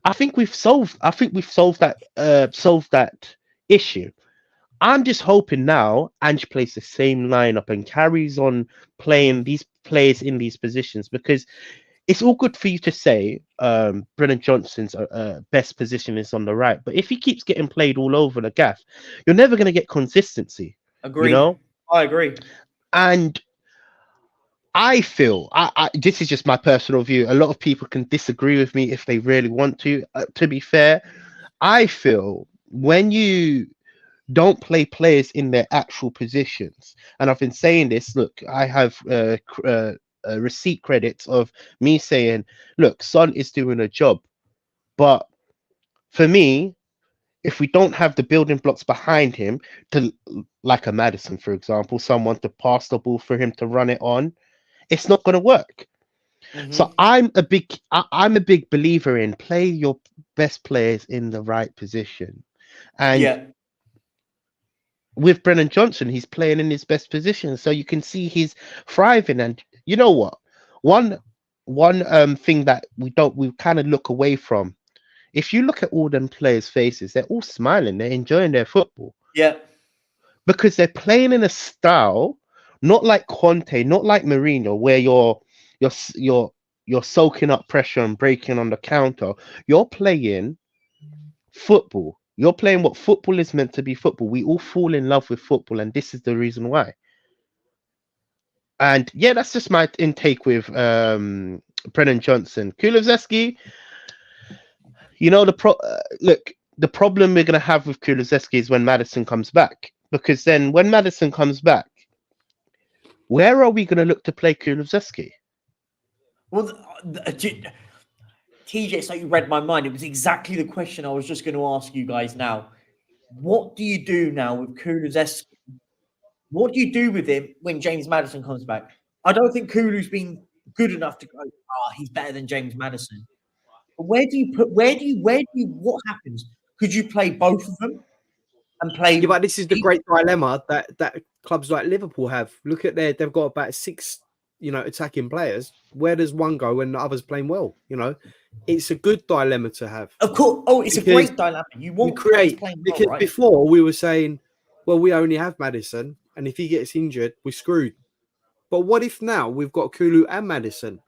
I think we've solved that issue. I'm just hoping now Ange plays the same lineup and carries on playing these players in these positions, because it's all good for you to say Brennan Johnson's best position is on the right, but if he keeps getting played all over the gaff, you're never going to get consistency. Agree. You know? I agree. And I feel, this is just my personal view. A lot of people can disagree with me if they really want to. To be fair, I feel when you don't play players in their actual positions, and I've been saying this, look, I have receipt credits of me saying, look, Son is doing a job, but for me, if we don't have the building blocks behind him, to like a Maddison, for example, someone to pass the ball for him to run it on, it's not going to work. So I'm a big believer in play your best players in the right position. And with Brennan Johnson, he's playing in his best position, so you can see he's thriving. And you know what? One thing that we kind of look away from. If you look at all them players' faces, they're all smiling. They're enjoying their football. Yeah. Because they're playing in a style Not like Conte, not like Mourinho, where you're soaking up pressure and breaking on the counter. You're playing football. You're playing what football is meant to be football. We all fall in love with football, and this is the reason why. And yeah, that's just my intake with Brennan Johnson. Kulusevski, the problem we're going to have with Kulusevski is when Maddison comes back. Because then when Maddison comes back, where are we going to look to play Kulusevski? Well, Teejay, so you read my mind. It was exactly the question I was just going to ask you guys now. What do you do now with Kulusevski? What do you do with him when James Maddison comes back? I don't think Kulu's been good enough to go, he's better than James Maddison. But what happens? Could you play both of them and play? Yeah, but this is the great dilemma that clubs like Liverpool have. Look at they've got about 6, attacking players. Where does one go when the other's playing well? It's a good dilemma to have. Of course. Oh, it's a great dilemma. You want to create playing well, right? Before we were saying, well, we only have Maddison, and if he gets injured, we're screwed. But what if now we've got Kulu and Maddison?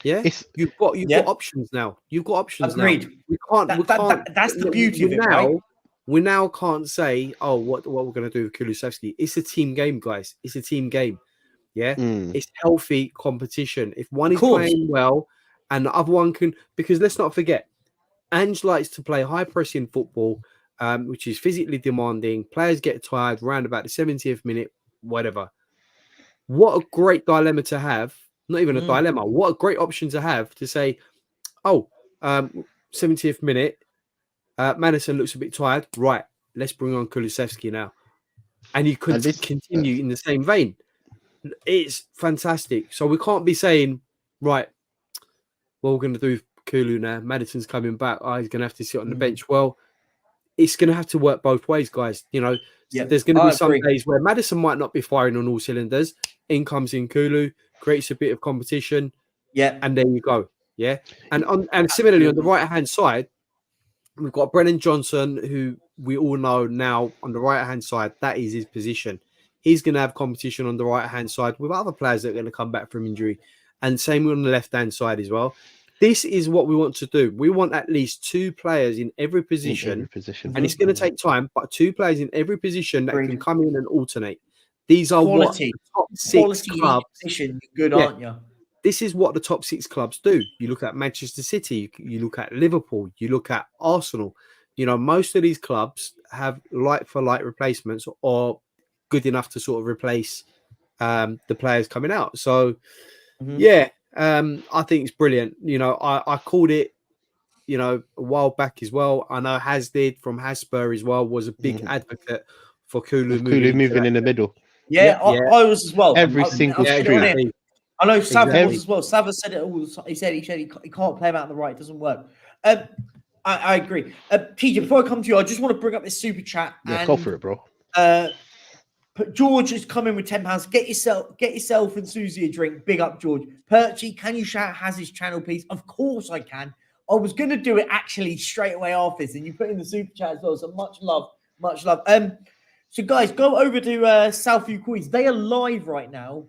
Yeah, you've got options now. You've got options. Agreed. Now. We can't. That's the beauty of it, right? We now can't say, what we're going to do with Kulusevski. It's a team game, guys. It's a team game. Yeah, It's healthy competition. If one is playing well and the other one can, because let's not forget, Ange likes to play high pressing football, which is physically demanding. Players get tired around about the 70th minute, whatever. What a great dilemma to have. Not even a dilemma. What a great option to have to say, 70th minute, Maddison looks a bit tired. Right, let's bring on Kulusevski now. And you could continue in the same vein. It's fantastic. So we can't be saying, right, well, we're going to do Kulu now. Maddison's coming back. He's going to have to sit on the bench. Well, it's going to have to work both ways, guys. There's going to be some days where Maddison might not be firing on all cylinders. In comes in Kulu, creates a bit of competition. Yeah. And there you go. Yeah. And similarly, on the right-hand side, we've got Brennan Johnson, who we all know now on the right-hand side, that is his position. He's going to have competition on the right-hand side with other players that are going to come back from injury. And same on the left-hand side as well. This is what we want to do. We want at least 2 players in every position. And it's going to take time, but 2 players in every position that can come in and alternate. These are quality. What the top 6 clubs. Position, good, aren't you? This is what the top 6 clubs do. You look at Manchester City, you look at Liverpool, you look at Arsenal. Most of these clubs have like-for-like replacements or good enough to sort of replace the players coming out. So, I think it's brilliant. I called it, a while back as well. I know Has did from Spurs as well, was a big advocate for Kulu moving in the middle. Yeah, I was as well. Every single street. I know Sav was as well. Sav said it all. He said he can't play him out on the right. It doesn't work. I agree. Teejay, before I come to you, I just want to bring up this super chat. Yeah, go for it, bro. George has come in with £10. Get yourself and Susie a drink. Big up, George. Perchy, can you shout Haz's channel, please? Of course I can. I was going to do it actually straight away after this, and you put in the super chat as well. So much love. So guys, go over to Southview Coys. They are live right now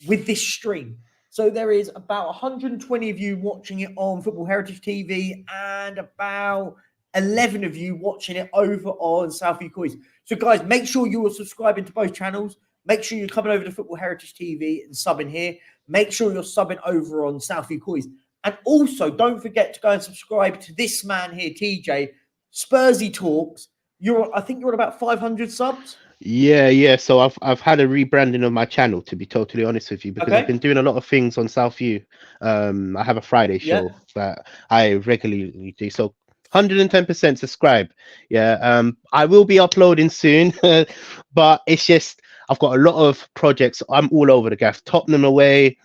with this stream. So there is about 120 of you watching it on Football Heritage TV and about 11 of you watching it over on Southview Coys. So guys, make sure you are subscribing to both channels. Make sure you're coming over to Football Heritage TV and subbing here. Make sure you're subbing over on Southview Coys. And also, don't forget to go and subscribe to this man here, Teejay. Spursy Talks. I think you're at about 500 subs. Yeah. So I've had a rebranding of my channel, to be totally honest with you, because I've been doing a lot of things on Southview. I have a Friday show that I regularly do. So 110% subscribe. Yeah. I will be uploading soon, but it's just I've got a lot of projects. I'm all over the gaff. Tottenham away.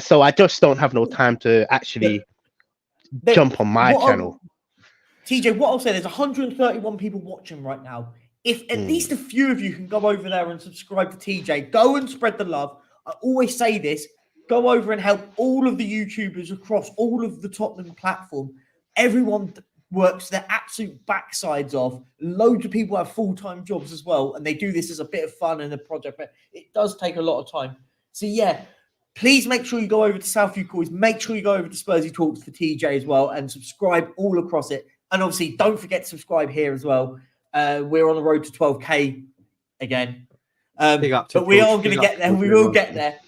So I just don't have no time to actually jump on my channel. Teejay, what I'll say, there's 131 people watching right now. If at least a few of you can go over there and subscribe to Teejay, go and spread the love. I always say this, go over and help all of the YouTubers across all of the Tottenham platform. Everyone works their absolute backsides off. Loads of people have full-time jobs as well, and they do this as a bit of fun and a project, but it does take a lot of time. So yeah, please make sure you go over to Southview Coys. Make sure you go over to Spursy Talks for Teejay as well, and subscribe all across it. And obviously, don't forget to subscribe here as well. We're on the road to 12K again. But we are going to get there. We will get there.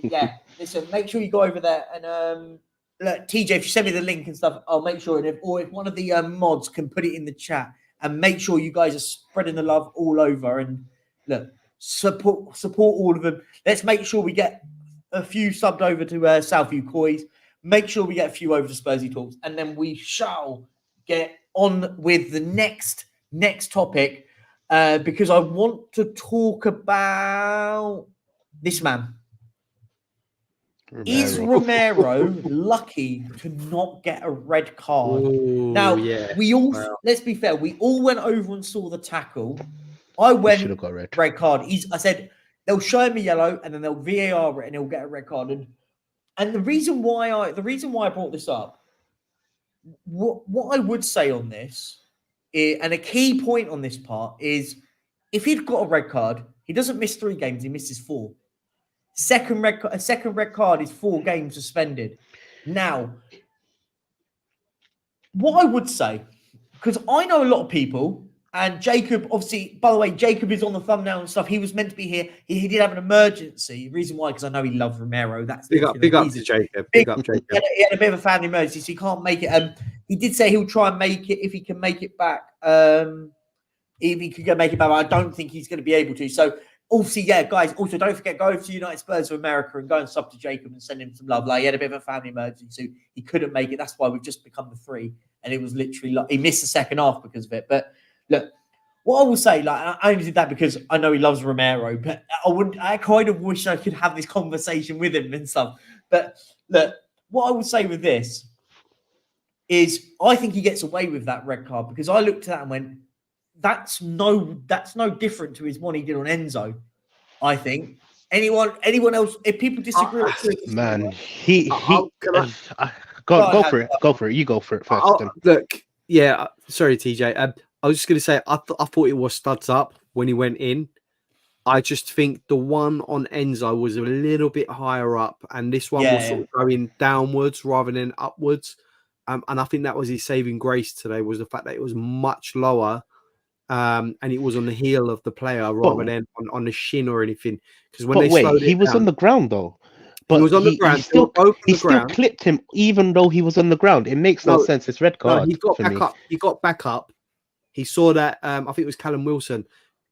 Yeah, listen, make sure you go over there. And look, Teejay, if you send me the link and stuff, I'll make sure. And if one of the mods can put it in the chat, and make sure you guys are spreading the love all over. And look, support all of them. Let's make sure we get a few subbed over to Southview Coys. Make sure we get a few over to Spursy Talks, and then we shall get on with the next topic, because I want to talk about this man. Romero. Is Romero lucky to not get a red card? Ooh, Now, yeah. we all, let's be fair, we all went over and saw the tackle. I went got red card. I said, they'll show him a yellow and then they'll VAR it and he'll get a red card. And the reason why I brought this up, what I would say on this, and a key point on this part is, if he'd got a red card, he doesn't miss 3 games, he misses 4. A second red card is 4 games suspended. Now, what I would say, because I know a lot of people, and Jacob, obviously, by the way, Jacob is on the thumbnail and stuff. He was meant to be here. He did have an emergency. Reason why, because I know he loves Romero. That's big up to Jacob. Big up, Jacob. He had a bit of a family emergency, so he can't make it. He did say he'll try and make it if he can make it back. If he could make it back, but I don't think he's going to be able to. So, obviously, yeah, guys. Also, don't forget, go over to United Spurs of America and go and sub to Jacob and send him some love. Like, he had a bit of a family emergency, so he couldn't make it. That's why we've just become the 3, and it was literally he missed the second half because of it. But look. What I will say, like, I only did that because I know he loves Romero, but I kind of wish I could have this conversation with him and stuff. But look, what I would say with this is I think he gets away with that red card, because I looked at that and went, that's no different to his one he did on Enzo. I think anyone else, if people disagree, man, go for it. Go for it. You go for it first. Look, yeah, sorry, Teejay. I was just going to say, I thought it was studs up when he went in. I just think the one on Enzo was a little bit higher up, and this one was sort of going downwards rather than upwards. And I think that was his saving grace today, was the fact that it was much lower, and it was on the heel of the player rather than on the shin or anything. Because when he was on the ground though. But he was on the ground. He still clipped him, even though he was on the ground. It makes no sense. It's red card. He got back up. He got back up. He saw that, I think it was Callum Wilson.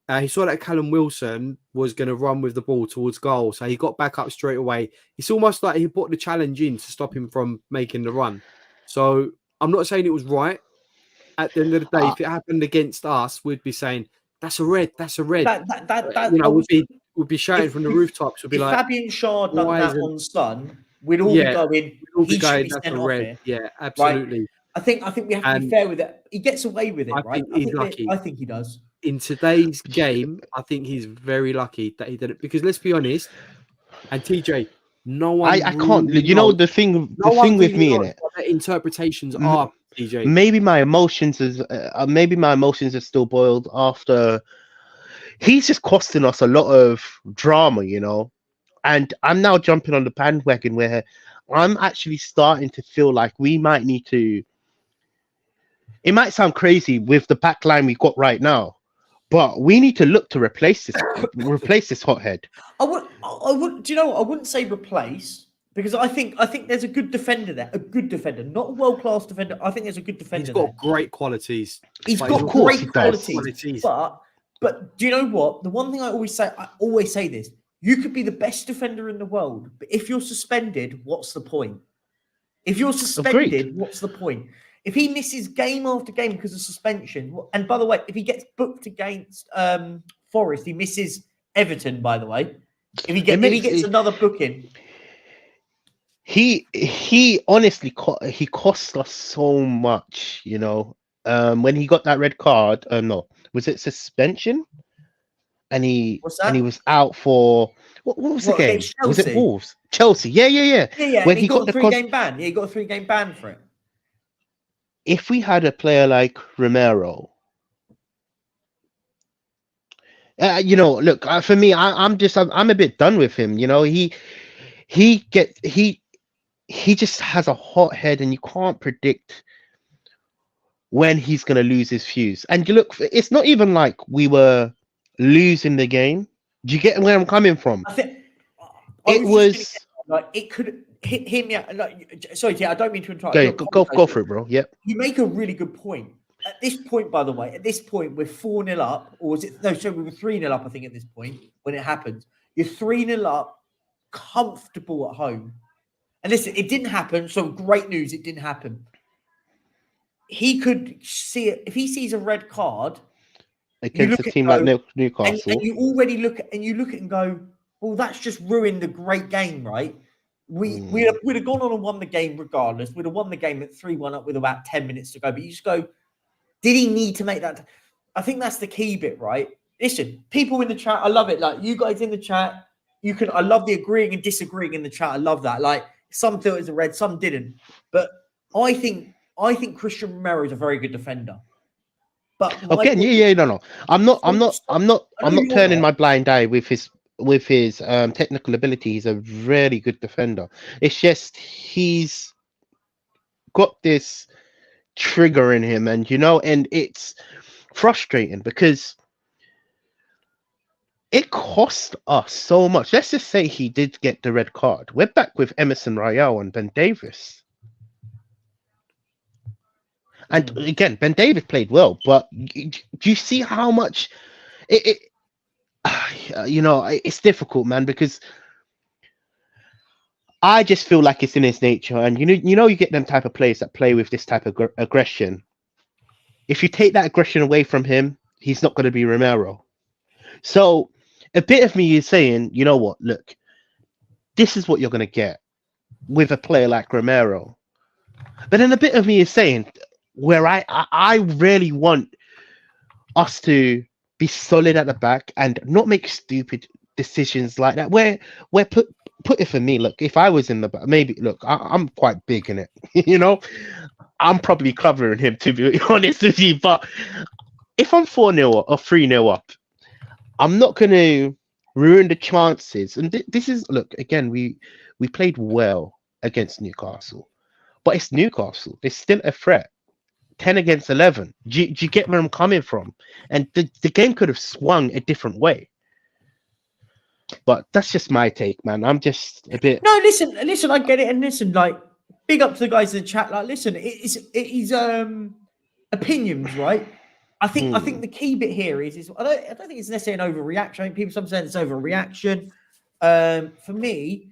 He saw that Callum Wilson was going to run with the ball towards goal. So he got back up straight away. It's almost like he put the challenge in to stop him from making the run. So I'm not saying it was right. At the end of the day, if it happened against us, we'd be saying, that's a red, that's a red. We'd be shouting from the rooftops. We'd be like, Fabian Schär done that on Sun, we'd all be going, he should be sent off here. Yeah, absolutely. Right? I think we have to be fair with it. He gets away with it, right? He's lucky. I think he does. In today's game, I think he's very lucky that he did it, because let's be honest, and Teejay, no one. I can't. You know the thing. The thing with me in it. Interpretations are Teejay. Maybe my emotions are still boiled after. He's just costing us a lot of drama, you know, and I'm now jumping on the bandwagon where I'm actually starting to feel like we might need to. It might sound crazy with the back line we've got right now, but we need to look to replace this hothead. I would. Do you know what? I wouldn't say replace, because I think there's a good defender there, a good defender, not a world-class defender. I think there's a good defender. He's got great qualities. He's got great qualities. But do you know what? The one thing I always say this: you could be the best defender in the world, but if you're suspended, what's the point? If you're suspended, what's the point? If he misses game after game because of suspension, and by the way, if he gets booked against Forest, he misses Everton, by the way. If he gets another booking. He honestly he cost us so much, you know. When he got that red card, no, was it suspension? And he was out for what was the game? Was it Wolves? Chelsea. Yeah. When he got a 3-game ban. Yeah, he got a 3-game ban for it. if we had a player like Romero, look, for me, I'm a bit done with him. He just has a hot head, and you can't predict when he's going to lose his fuse. And you look, it's not even like we were losing the game. Do you get where I'm coming from? I think it was like it could hit me. Like, sorry, I don't mean to interrupt. Go for it, bro. Yep. You make a really good point. At this point, by the way, we're 4-0 up, or was it? No, so we were 3-0 up. I think at this point when it happened, you're 3-0 up, comfortable at home. And listen, it didn't happen. So great news, it didn't happen. He could see it if he sees a red card against a team like Newcastle, and you already look at and go, well, that's just ruined the great game, right? We'd have gone on and won the game regardless. We'd have won the game at 3-1 up with about 10 minutes to go. But you just go, did he need to make that? I think that's the key bit, right? Listen, people in the chat, I love it. Like you guys in the chat, I love the agreeing and disagreeing in the chat. I love that. Like some thought it was a red, some didn't. But I think Christian Romero is a very good defender. But again, no. I'm not turning my blind eye with his technical ability. He's a really good defender. It's just he's got this trigger in him, and it's frustrating because it cost us so much. Let's just say he did get the red card. We're back with Emerson Royale and Ben Davies. And again, Ben Davies played well, but do you see how much it's difficult, man, because I just feel like it's in his nature. And you get them type of players that play with this type of aggression. If you take that aggression away from him, he's not going to be Romero. So a bit of me is saying, you know what, look, this is what you're going to get with a player like Romero. But then a bit of me is saying, where I really want us to be solid at the back and not make stupid decisions like that. Where put it for me, look, if I was in the back, maybe look, I'm quite big in it, I'm probably covering him, to be honest with you. But if I'm 4-0 or 3-0 up, I'm not going to ruin the chances. And this is, look, again, we played well against Newcastle, but it's Newcastle. They're still a threat. 10 against 11. Do you get where I'm coming from? And the game could have swung a different way. But that's just my take, man. I'm just a bit. No, listen, I get it. And listen, like, big up to the guys in the chat. Like, listen, it is opinions, right? I think the key bit here is I don't think it's necessarily an overreaction. I think people sometimes say it's overreaction. For me,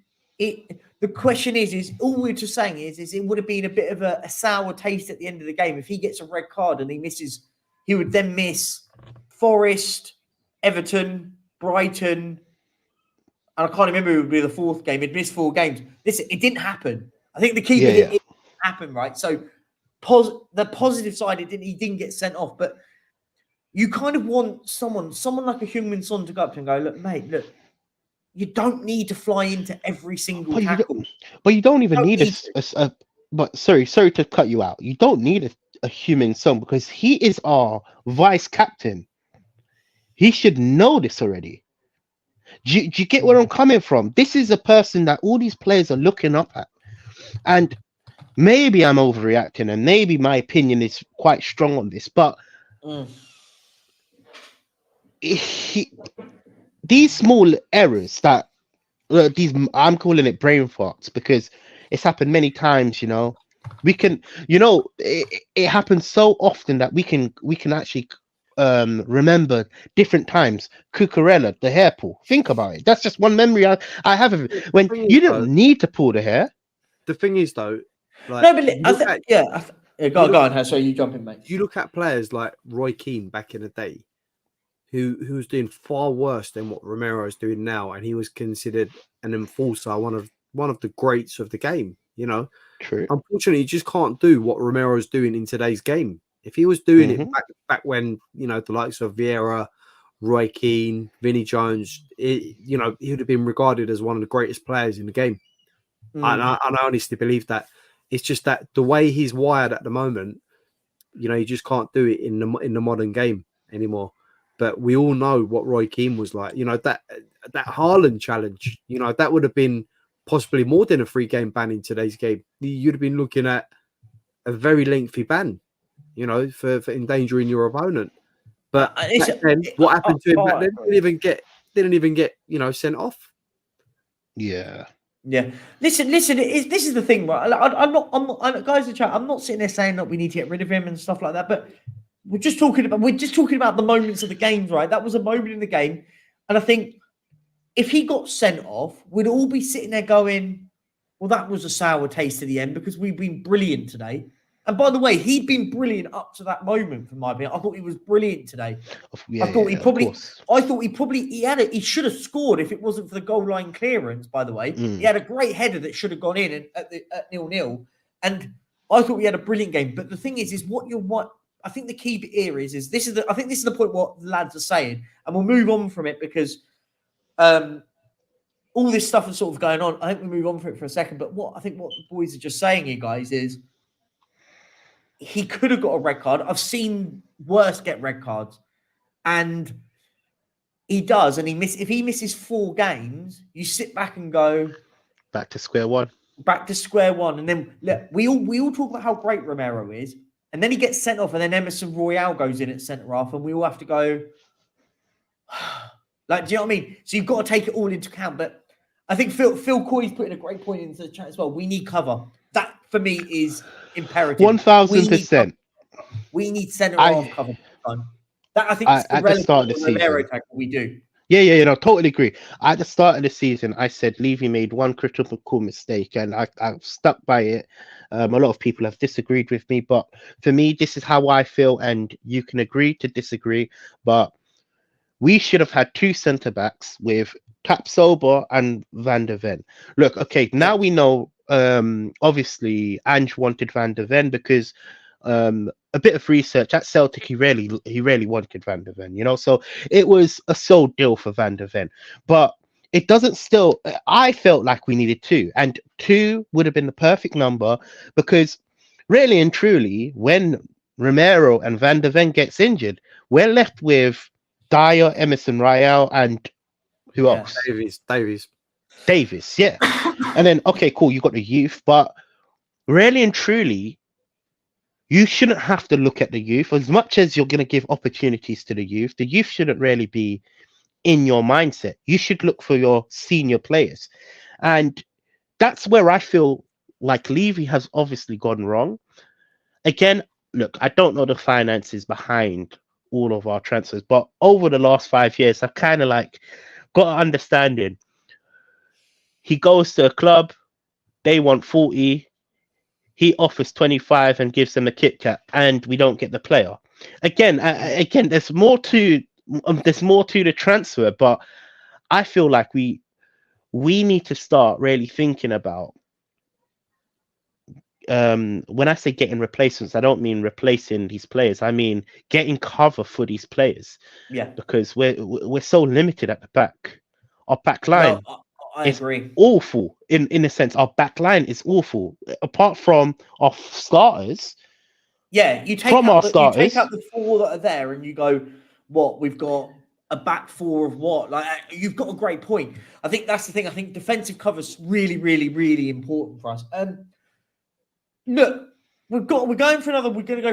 the question is all we're just saying is it would have been a bit of a sour taste at the end of the game if he gets a red card and he would then miss Forest, Everton, Brighton, and I can't remember who would be the fourth game. He'd missed 4 games. Listen, it didn't happen. I think the key bit it didn't happen, right? So the positive side, he didn't get sent off, but you kind of want someone like a Heung-min Son to go up to and go, look, mate, look, you don't need to fly into every single tackle. But you don't even need a but sorry to cut you out. You don't need a Heung-min Son because he is our vice captain. He should know this already. Do you get where I'm coming from? This is a person that all these players are looking up at. And maybe I'm overreacting and maybe my opinion is quite strong on this, but these small errors that I'm calling it brain farts because it's happened many times. We can, it happens so often that we can actually remember different times. Cucurella, the hair pull. Think about it. That's just one memory I have of it. When you don't need to pull the hair. The thing is, though, like, no, but go on. Sorry, you jump in, mate. You look at players like Roy Keane back in the day, who was doing far worse than what Romero is doing now, and he was considered an enforcer, one of the greats of the game. True. Unfortunately, you just can't do what Romero is doing in today's game. If he was doing it back when the likes of Vieira, Roy Keane, Vinnie Jones, he would have been regarded as one of the greatest players in the game. And I honestly believe that. It's just that the way he's wired at the moment, You know, you just can't do it in the modern game anymore. But we all know what Roy Keane was like. You know, that Haaland challenge, you know, that would have been possibly more than a 3-game ban in today's game. You'd have been looking at a very lengthy ban, you know, for endangering your opponent. But then, what happened to him back then? Didn't even get sent off. Yeah. Listen. This is the thing, right? I'm not, guys in chat. I'm not sitting there saying that we need to get rid of him and stuff like that. But we're just talking about the moments of the games, right? That was a moment in the game, and I think if he got sent off, we'd all be sitting there going, "Well, that was a sour taste to the end because we've been brilliant today." And by the way, he'd been brilliant up to that moment, from my opinion. I thought he was brilliant today. Yeah, I thought he should have scored if it wasn't for the goal line clearance. By the way, he had a great header that should have gone in at 0-0, and I thought we had a brilliant game. But the thing is what I think the key bit here is this is the point what the lads are saying, and we'll move on from it because all this stuff is sort of going on. I think we move on from it for a second. But what the boys are just saying here, guys, is he could have got a red card. I've seen worse get red cards, and he does. And if he misses 4 games, you sit back and go back to square one. And then look, we all talk about how great Romero is, and then he gets sent off, and then Emerson Royale goes in at centre half, and we all have to go. Like, do you know what I mean? So you've got to take it all into account. But I think Phil Coy's putting a great point into the chat as well. We need cover. That for me is imperative. 1000%. We need centre half cover. That I think is at the start of the season. Attack, we do. Yeah, totally agree. At the start of the season, I said Levy made one critical mistake, and I've stuck by it. A lot of people have disagreed with me, but for me, this is how I feel, and you can agree to disagree. But we should have had 2 centre backs with Tapsoba and Van der Ven. Look, okay, now we know. Obviously, Ange wanted Van der Ven because a bit of research at Celtic, he really wanted Van der Ven, you know. So it was a sold deal for Van der Ven, but it doesn't still. I felt like we needed 2, and 2 would have been the perfect number because, really and truly, when Romero and Van der Ven gets injured, we're left with Dyer, Emerson Royale, and who else? Davies, yeah. And then, okay, cool, you got the youth, but really and truly, you shouldn't have to look at the youth. As much as you're going to give opportunities to the youth shouldn't really be in your mindset. You should look for your senior players. And that's where I feel like Levy has obviously gone wrong. Again, look, I don't know the finances behind all of our transfers, but over the last 5 years, I've kind of like got an understanding. He goes to a club, they want 40, he offers 25 and gives them a Kit Kat, and we don't get the player. Again, there's more to the transfer, but I feel like we need to start really thinking about. When I say getting replacements, I don't mean replacing these players. I mean getting cover for these players. Yeah, because we're so limited at the back. Our back line. No, I agree. Awful in a sense. Our back line is awful. Apart from our starters. Yeah, you take out the 4 that are there, and you go, what? We've got a back 4 of what? Like, you've got a great point. I think that's the thing. I think defensive cover is really, really, really important for us. Look, we're going to go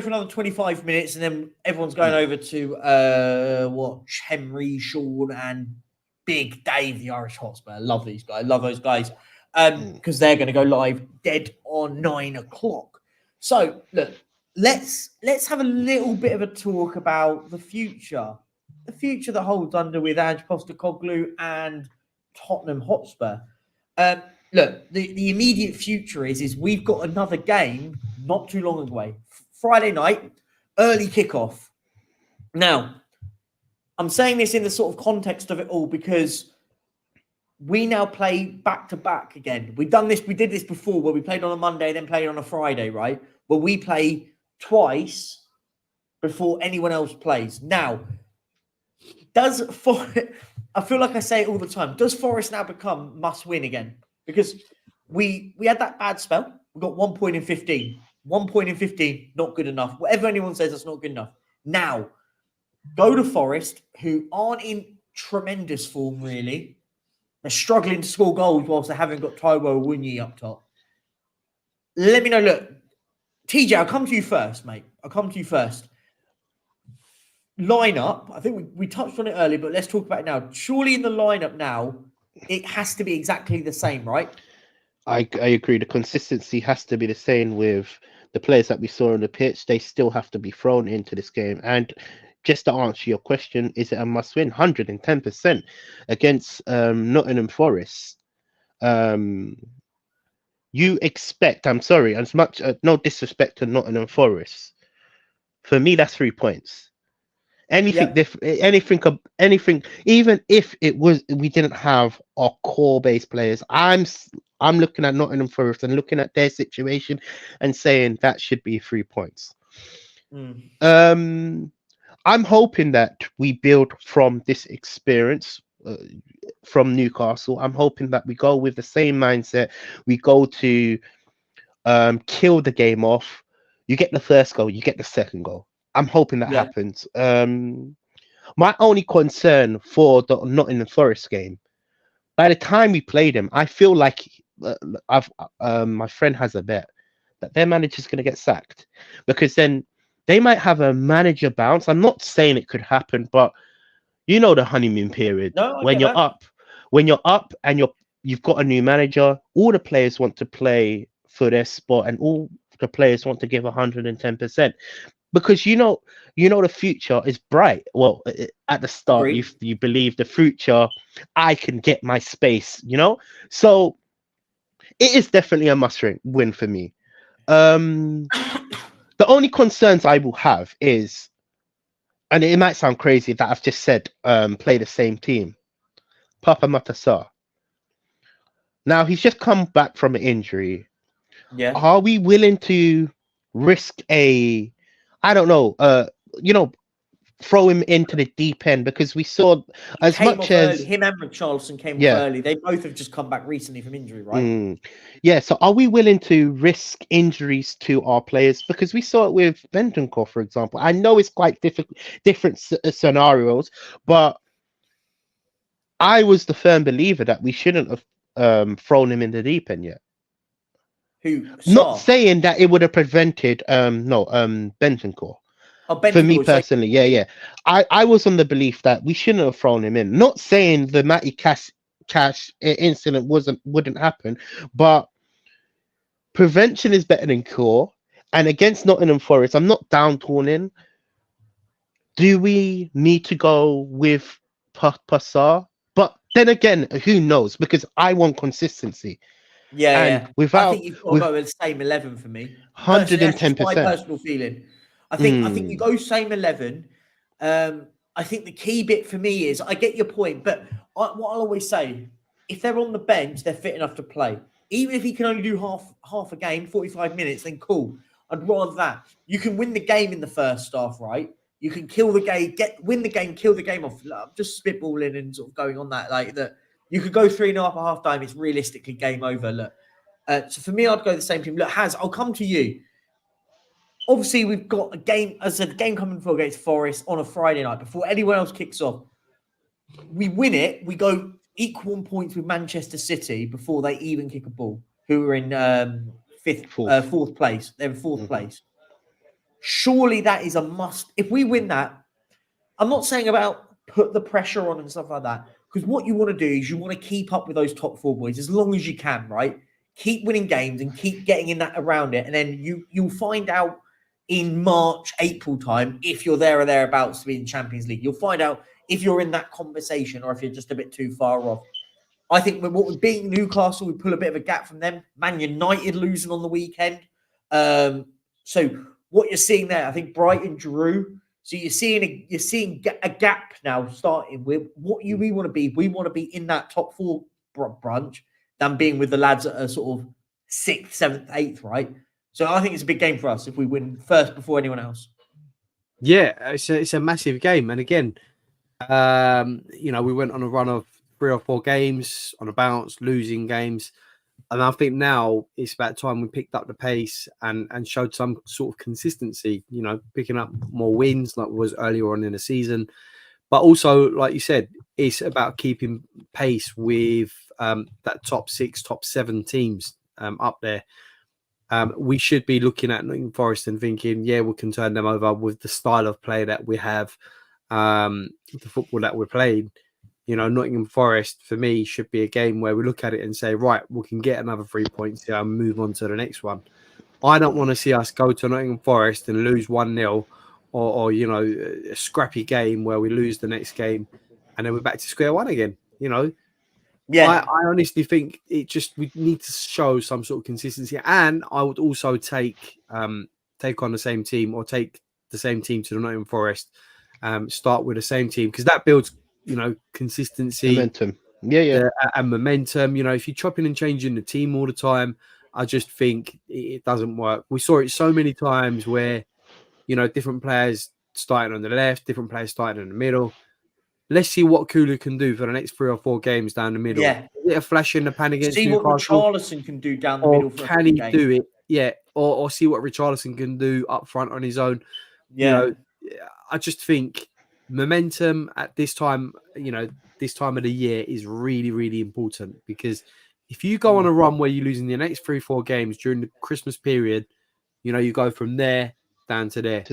for another 25 minutes, and then everyone's going over to watch Henry, Sean, and Big Dave, the Irish Hotspur. Love these guys. Love those guys. Because they're going to go live dead on 9 o'clock. So look, let's have a little bit of a talk about the future. The future that holds under with Ange Postecoglou and Tottenham Hotspur. Look, the immediate future is we've got another game not too long away. Friday night, early kickoff. Now, I'm saying this in the sort of context of it all because we now play back-to-back again. We did this before where we played on a Monday, then played on a Friday, right? Where we play twice before anyone else plays. Now, I feel like I say it all the time. Does Forest now become must-win again? Because we had that bad spell. We got 1 point in 15. 1 point in 15, not good enough. Whatever anyone says, that's not good enough. Now, go to Forest, who aren't in tremendous form, really. They're struggling to score goals whilst they haven't got Taiwo Awoniyi up top. Let me know. Look, Teejay, I'll come to you first, mate. I'll come to you first. Lineup, I think we touched on it earlier, but let's talk about it now. Surely in the lineup now, it has to be exactly the same, right? I agree. The consistency has to be the same with the players that we saw on the pitch. They still have to be thrown into this game. And just to answer your question, is it a must win? 110% against Nottingham Forest. You expect, I'm sorry, as much, no disrespect to Nottingham Forest. For me, that's 3 points. Anything different, anything, even if it was, we didn't have our core base players, I'm looking at Nottingham Forest and looking at their situation and saying that should be 3 points. I'm hoping that we build from this experience from Newcastle. I'm hoping that we go with the same mindset. We go to kill the game off. You get the first goal, you get the second goal. I'm hoping that happens. My only concern for the Nottingham Forest game, by the time we play them, I feel like my friend has a bet that their manager's going to get sacked, because then they might have a manager bounce. I'm not saying it could happen, but you know the honeymoon period. When you're up and you've got a new manager, all the players want to play for their spot and all the players want to give 110%. Because you know the future is bright. Well, at the start, you believe the future, I can get my space, So it is definitely a must-win for me. The only concerns I will have is, and it might sound crazy that I've just said, play the same team. Papa Sarr. Now, he's just come back from an injury. Yeah. Are we willing to risk throw him into the deep end? Because we saw as much as him and Richarlison came off early. They both have just come back recently from injury, right? Yeah. So are we willing to risk injuries to our players? Because we saw it with Bentancur, for example. I know it's quite different scenarios, but I was the firm believer that we shouldn't have thrown him in the deep end yet. Who? Not saying that it would have prevented Bentancur. For me personally, yeah. I was on the belief that we shouldn't have thrown him in. Not saying the Matty Cash incident wouldn't happen, but prevention is better than cure. And against Nottingham Forest, I'm not down-turning. Do we need to go with Sarr? But then again, who knows? Because I want consistency. Yeah. I think you've got to go with the same 11 for me. 110%. My personal feeling. I think you go same 11. I think the key bit for me is, I get your point, but what I'll always say, if they're on the bench, they're fit enough to play. Even if he can only do half a game, 45 minutes, then cool. I'd rather that. You can win the game in the first half, right? You can kill the game, win the game, kill the game off. I'm just spitballing and sort of going on that. Like that, you could go 3.5 at half time. It's realistically game over. Look, so for me, I'd go the same team. Look, I'll come to you. Obviously, we've got a game, as I said, game coming for against Forest on a Friday night before anyone else kicks off. We win it. We go equal points with Manchester City before they even kick a ball, who are in fourth place. They're in fourth place. Surely that is a must. If we win that, I'm not saying about put the pressure on and stuff like that, because what you want to do is you want to keep up with those top four boys as long as you can, right? Keep winning games and keep getting in that around it. And then you'll find out in March, April time, if you're there or thereabouts to be in Champions League. You'll find out if you're in that conversation or if you're just a bit too far off. I think what we're beating Newcastle, we pull a bit of a gap from them. Man United losing on the weekend. So what you're seeing there, I think Brighton drew. So you're seeing a gap now starting with what we want to be. We want to be in that top four branch than being with the lads that are sort of 6th, 7th, 8th, right? So I think it's a big game for us if we win first before anyone else. Yeah, it's a massive game. And again, we went on a run of 3 or 4 games on a bounce, losing games. And I think now it's about time we picked up the pace and showed some sort of consistency, you know, picking up more wins like was earlier on in the season. But also, like you said, it's about keeping pace with that top 6, top 7 teams up there. We should be looking at Nottingham Forest and thinking, yeah, we can turn them over with the style of play that we have, the football that we're playing. You know, Nottingham Forest, for me, should be a game where we look at it and say, right, we can get another 3 points here and move on to the next one. I don't want to see us go to Nottingham Forest and lose 1-0 or you know, a scrappy game where we lose the next game and then we're back to square one again. You know, I honestly think we need to show some sort of consistency. And I would also take on the same team or take the same team to the Nottingham Forest, start with the same team because that builds, you know, consistency, momentum, and momentum. You know, if you're chopping and changing the team all the time, I just think it doesn't work. We saw it so many times where, you know, different players starting on the left, different players starting in the middle. Let's see what Kulu can do for the next 3 or 4 games down the middle. Yeah, is it a flash in the pan against see Newcastle? what Richarlison can do down the middle. For can he do it? Yeah, or see what Richarlison can do up front on his own. Yeah, you know, I just think momentum at this time, you know, this time of the year is really, really important because if you go on a run where you're losing the next 3-4 games during the Christmas period, you know, you go from there down to there.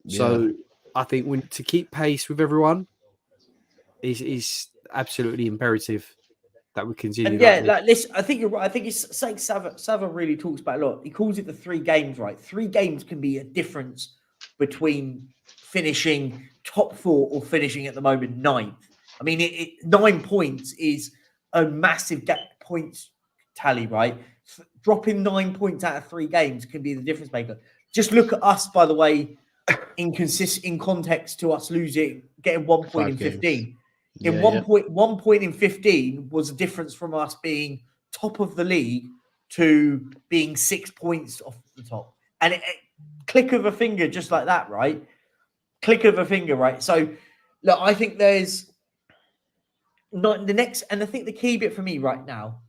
So I think to keep pace with everyone is absolutely imperative that we continue. And yeah, like this, I think you're right. I think it's something Sava really talks about a lot. He calls it the 3 games, right? 3 games can be a difference between finishing top 4 or finishing at the moment 9th. I mean, 9 points is a massive points tally, right? Dropping 9 points out of 3 games can be the difference maker. Just look at us, by the way, in context to us getting 1 point in 15. In 1 point in 15 was a difference from us being top of the league to being 6 points off the top. And click of a finger, just like that, right? Click of a finger, right? So, look, I think there's not the next, and I think the key bit for me right now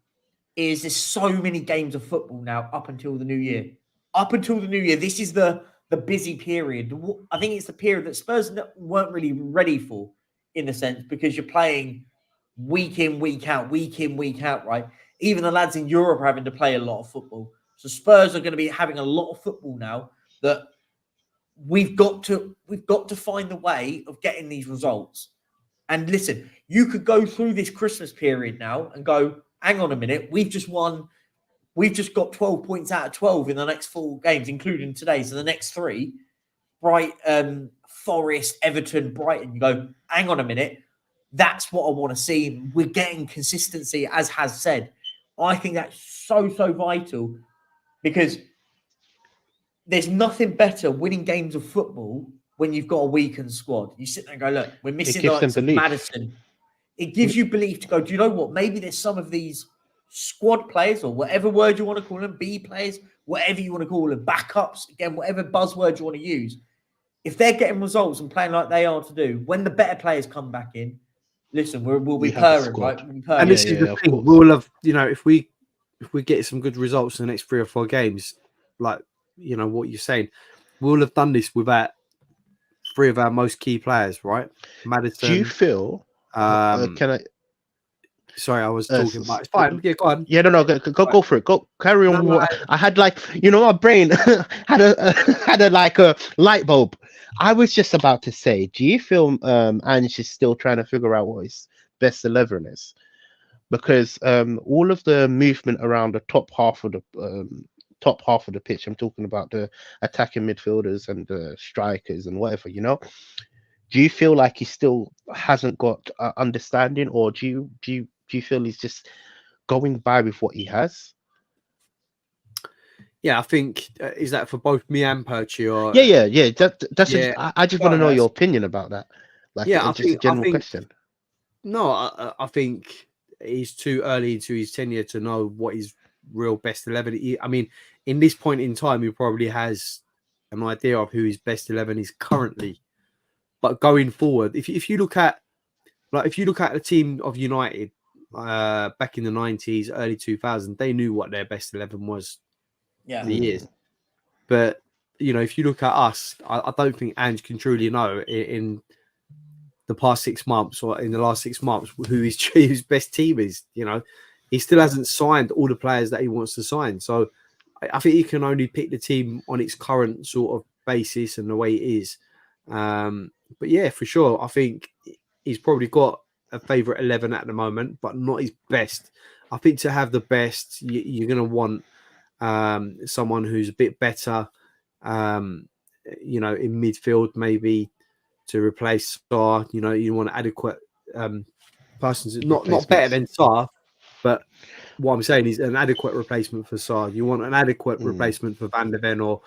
is there's so many games of football now up until the new year. Up until the new year, this is the busy period. I think it's the period that Spurs weren't really ready for, in a sense, because you're playing week in, week out, right? Even the lads in Europe are having to play a lot of football. So Spurs are going to be having a lot of football now that we've got to find the way of getting these results. And listen, you could go through this Christmas period now and go, hang on a minute, we've just got 12 points out of 12 in the next 4 games, including today. So the next 3, Forest, Everton, Brighton. You go, hang on a minute. That's what I want to see. We're getting consistency, as has said. I think that's so vital because there's nothing better winning games of football when you've got a weakened squad. You sit there and go, look, we're missing the likes of Maddison. It gives you belief to go, do you know what? Maybe there's some of these squad players or whatever word you want to call them, B players, whatever you want to call them, backups, again, whatever buzzword you want to use. If they're getting results and playing like they are to do, when the better players come back in, listen, we'll be purring, right? We'll be purring. And this is the thing. We'll have, you know, if we get some good results in the next 3 or 4 games, like, you know, what you're saying, we'll have done this without 3 of our most key players, right? Maddison. Do you feel? Can I? Sorry, I was talking about. It's fine. Yeah, go on. Yeah, no, go for it. Go carry on. No, I had like, you know, my brain had a like a light bulb. I was just about to say, do you feel Ange is still trying to figure out what his best 11 is? Because all of the movement around the top half of the pitch, I'm talking about the attacking midfielders and the strikers and whatever, you know. Do you feel like he still hasn't got understanding, or do you feel he's just going by with what he has? Yeah, I think is that for both me and Perchy, or yeah. That's I just want to know your opinion about that. Like, yeah, just a general question. No, I think he's too early into his tenure to know what his real best 11. I mean, in this point in time, he probably has an idea of who his best 11 is currently. But going forward, if you look at the team of United back in the 90s, early 2000s, they knew what their best 11 was. Yeah. For years. But you know, if you look at us, I don't think Ange can truly know in the past 6 months or in the last 6 months who his best team is. You know, he still hasn't signed all the players that he wants to sign. So I think he can only pick the team on its current sort of basis and the way it is. But yeah, for sure, I think he's probably got a favourite 11 at the moment, but not his best. I think to have the best, you're going to want someone who's a bit better, you know, in midfield, maybe to replace Sarr. You know, you want adequate persons, not better than Sarr, but what I'm saying is an adequate replacement for Sarr. You want an adequate replacement for Van der Ven or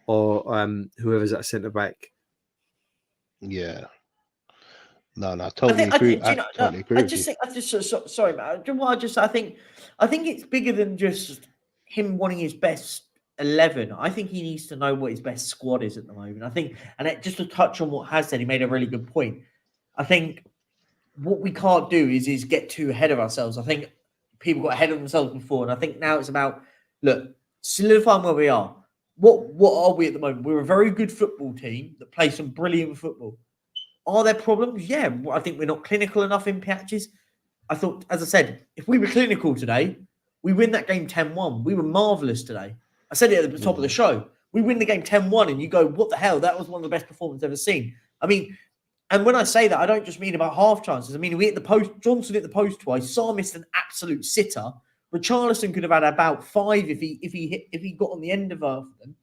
whoever's at centre back. Yeah. No, I totally agree. I totally agree with you. Sorry, man. I think it's bigger than just him wanting his best 11. I think he needs to know what his best squad is at the moment. I think, just to touch on what Has said, he made a really good point. I think what we can't do is get too ahead of ourselves. I think people got ahead of themselves before, and I think now it's about, look, solidifying where we are. What are we at the moment? We're a very good football team that plays some brilliant football. Are there problems? Yeah, I think we're not clinical enough in patches. I thought, as I said, if we were clinical today, we win that game 10-1. We were marvellous today. I said it at the top of the show. We win the game 10-1 and you go, what the hell? That was one of the best performances I've ever seen. I mean, and when I say that, I don't just mean about half chances. I mean, we hit the post. Johnson hit the post twice. Sarr missed an absolute sitter. Richarlison could have had about 5 if he got on the end of them.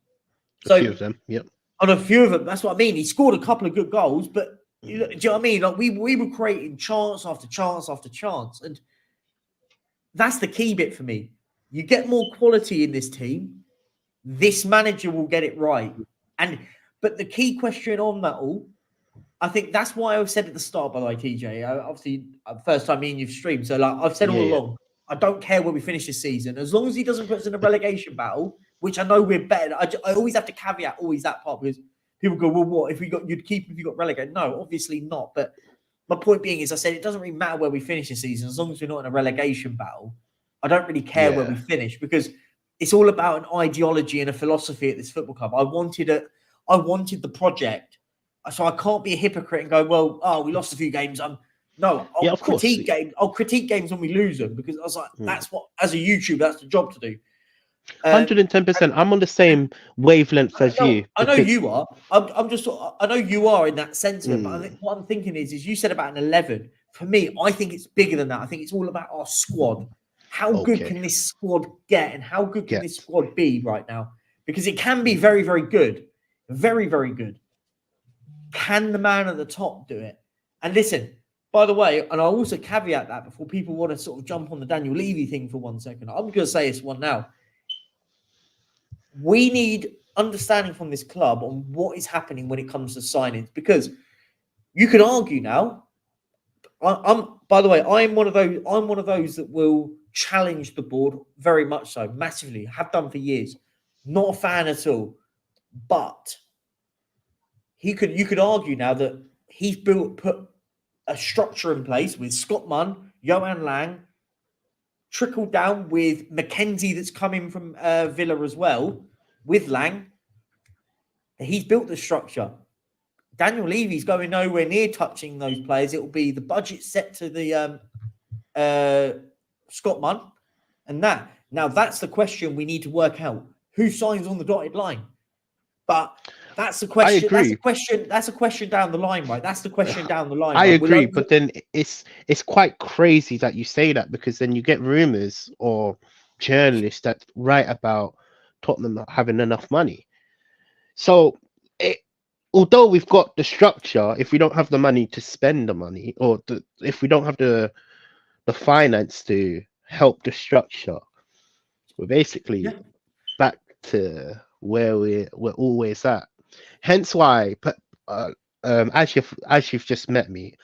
So, a few of them, yep. On a few of them, that's what I mean. He scored a couple of good goals, but do you know what I mean? Like we were creating chance after chance after chance, and that's the key bit for me. You get more quality in this team, this manager will get it right. But the key question on that all, I think that's why I said at the start, by the way, Teejay, obviously, first time me and you've streamed, so like I've said all along, I don't care where we finish this season, as long as he doesn't put us in a relegation battle, which I know we're better. I always have to caveat always that part, because people go, well, what if you'd keep if you got relegated? No, obviously not. But my point being is, I said it doesn't really matter where we finish the season, as long as we're not in a relegation battle. I don't really care where we finish, because it's all about an ideology and a philosophy at this football club. I wanted the project, so I can't be a hypocrite and go, well, we lost a few games. I'll critique games. I'll critique games when we lose them, because I was like, that's what, as a YouTuber, that's the job to do. 110%. I'm on the same wavelength as you. I know you are. I know you are in that sense of it. But I think what I'm thinking is you said about an 11. For me, I think it's bigger than that. I think it's all about our squad. How good can this squad get, and how good can this squad be right now? Because it can be very, very good. Very, very good. Can the man at the top do it? And listen, by the way, and I'll also caveat that before people want to sort of jump on the Daniel Levy thing for 1 second. I'm going to say this one now. We need understanding from this club on what is happening when it comes to signings, because you could argue now. By the way, I'm one of those that will challenge the board very much so, massively. Have done for years. Not a fan at all. But you could argue now that he's put a structure in place with Scott Munn, Johan Lang, trickled down with Mackenzie that's coming from Villa as well, with Lang. He's built the structure. Daniel Levy's going nowhere near touching those players. It will be the budget set to the Scott Munn, and that. Now that's the question we need to work out: who signs on the dotted line? But that's the question. I agree. That's a question down the line, right? That's the question down the line. I agree, but then it's quite crazy that you say that, because then you get rumors or journalists that write about Tottenham not having enough money. So, although we've got the structure, if we don't have the money to spend the money, or if we don't have the finance to help the structure, we're basically back to where we're always at. Hence why, as you've just met me,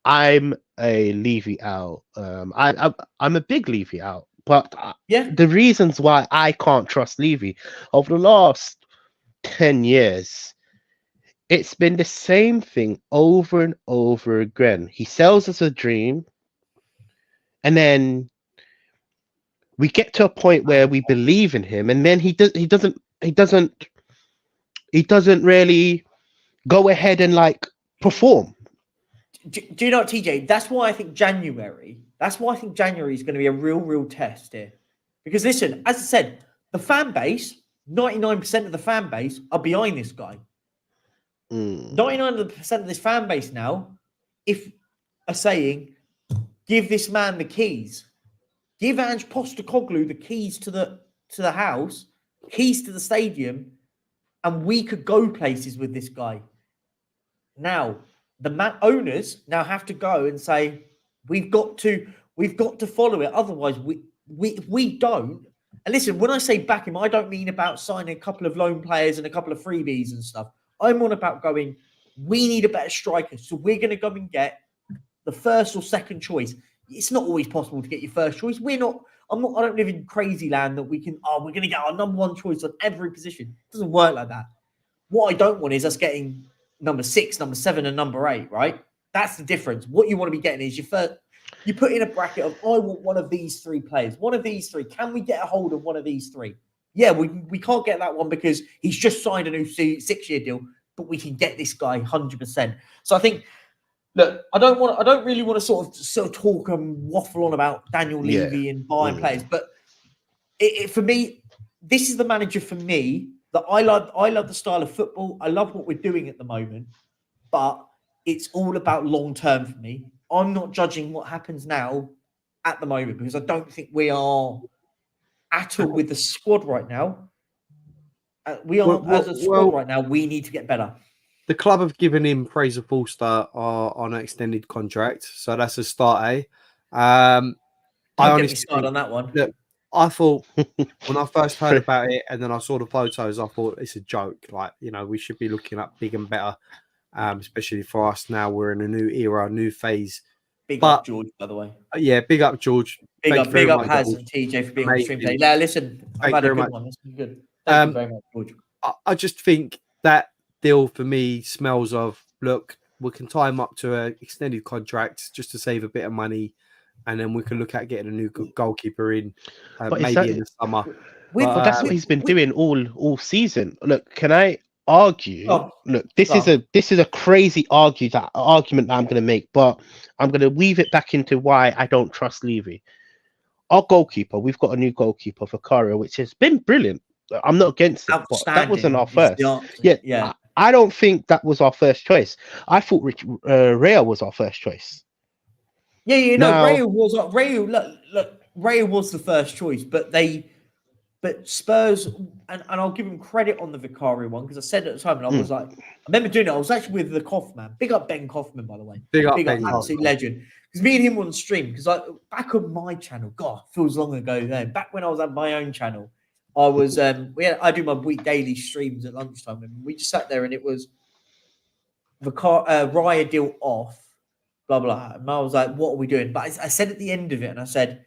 I'm a Levy out. I'm a big Levy out. But the reasons why I can't trust Levy over the last 10 years, it's been the same thing over and over again. He sells us a dream, and then we get to a point where we believe in him, and then he doesn't really go ahead and like perform. Do you know what, TJ? That's why I think January is going to be a real test here. Because listen, as I said, the fan base, 99% of the fan base are behind this guy. 99% of this fan base now, if are saying, give this man the keys. Give Ange Postecoglou the keys to the house, keys to the stadium, and we could go places with this guy. Now, the owners now have to go and say, we've got to follow it. Otherwise, we don't. And listen, when I say back him, I don't mean about signing a couple of loan players and a couple of freebies and stuff. I'm on about going, we need a better striker. So we're going to go and get the first or second choice. It's not always possible to get your first choice. I don't live in crazy land that we're going to get our number one choice on every position. It doesn't work like that. What I don't want is us getting number 6, number 7, and number 8, right? That's the difference. What you want to be getting is you put in a bracket of, I want one of these 3 players, one of these 3. Can we get a hold of one of these 3? Yeah, we can't get that one because he's just signed a new 6-year deal, but we can get this guy 100%. So I think, look, I don't really want to sort of talk and waffle on about Daniel Levy and buying players, but for me, this is the manager for me that I love the style of football. I love what we're doing at the moment, but it's all about long term for me. I'm not judging what happens now at the moment because I don't think we are at all with the squad right now. As a squad right now, we need to get better. The club have given him Fraser Forster on an extended contract, so that's a start. I honestly started on that one. Look, I thought when I first heard about it, and then I saw the photos, I thought it's a joke. Like, we should be looking up big and better, especially for us now. We're in a new era, a new phase. Big up George, by the way. Yeah, big up George. Big up Haz and TJ for being on stream today. Now, listen, I've had a good one. That's been good. Thank you very much, George. I just think that deal for me smells of, look, we can tie him up to an extended contract just to save a bit of money, and then we can look at getting a new goalkeeper in, maybe in the summer. But that's what he's been doing all season. Look, can I argue? Look, this is a crazy argument that I'm going to make, but I'm going to weave it back into why I don't trust Levy. Our goalkeeper, we've got a new goalkeeper, Vicario, which has been brilliant. I'm not against it, but that wasn't our first. Yeah. I don't think that was our first choice. I thought Rea was our first choice. Rea was the first choice, but Spurs, and I'll give him credit on the Vicario one because I said at the time, and I was like, I remember doing it. I was actually with the Kaufman. Big up Ben Kaufman, by the way. Big up absolute legend. Because me and him were on stream. Because back on my channel, God, feels long ago then. Back when I was at my own channel, I was I do my daily streams at lunchtime, and we just sat there, and it was Raya deal off, blah blah. And I was like, "What are we doing?" But I said at the end of it, and I said,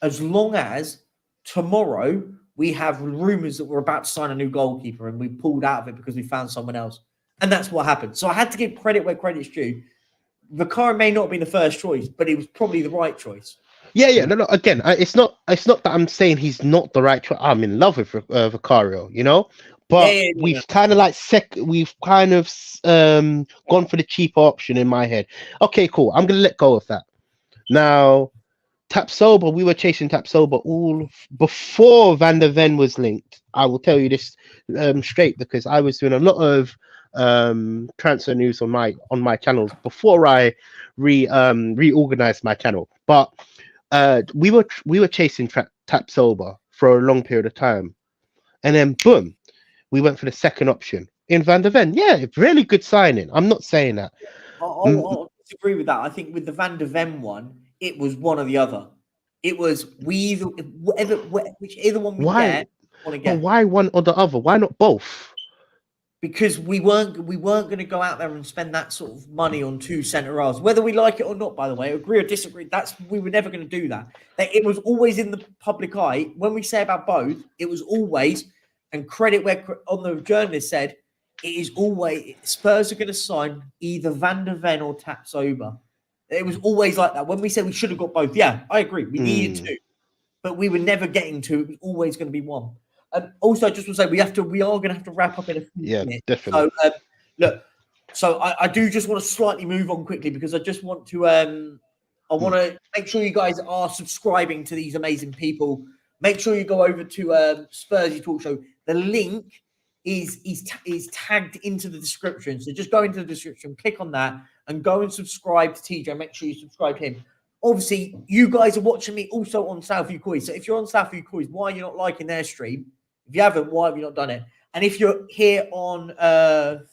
as long as tomorrow we have rumors that we're about to sign a new goalkeeper, and we pulled out of it because we found someone else, and that's what happened. So I had to give credit where credit's due. Vicario may not have been the first choice, but it was probably the right choice. Yeah. No. Again, it's not that I'm saying he's not the right choice. I'm in love with Vicario, but we've kind of gone for the cheaper option in my head. Okay, cool. I'm gonna let go of that. Now, Tapsoba, we were chasing Tapsoba all before Van der Ven was linked. I will tell you this straight because I was doing a lot of transfer news on my channels before I reorganized my channel. But we were chasing Tapsoba for a long period of time, and then boom, we went for the second option in Van der Ven. Yeah, really good signing. I'm not saying that. I'll disagree with that. I think with the Van der Ven one, it was one or the other. It was whichever one we want to get. But why one or the other? Why not both? Because we weren't going to go out there and spend that sort of money on 2 centre halves, whether we like it or not. By the way, agree or disagree, we were never going to do that. It was always in the public eye. When we say about both, it was always, and credit where on the journalist said, it is always Spurs are going to sign either Van der Ven or Tapsoba. It was always like that. When we said we should have got both, yeah, I agree. We needed two, but we were never getting two. It was always going to be one. Also, I just want to say we are going to have to wrap up in a few minutes. Definitely. So look, so I do just want to slightly move on quickly because I just want to I want to make sure you guys are subscribing to these amazing people. Make sure you go over to Spursy Talk Show. The link is tagged into the description. So just go into the description, click on that, and go and subscribe to Teejay. Make sure you subscribe to him. Obviously, you guys are watching me also on Southview Coys. So if you're on Southview Coys, why are you not liking their stream? If you haven't, why have you not done it? And if you're here on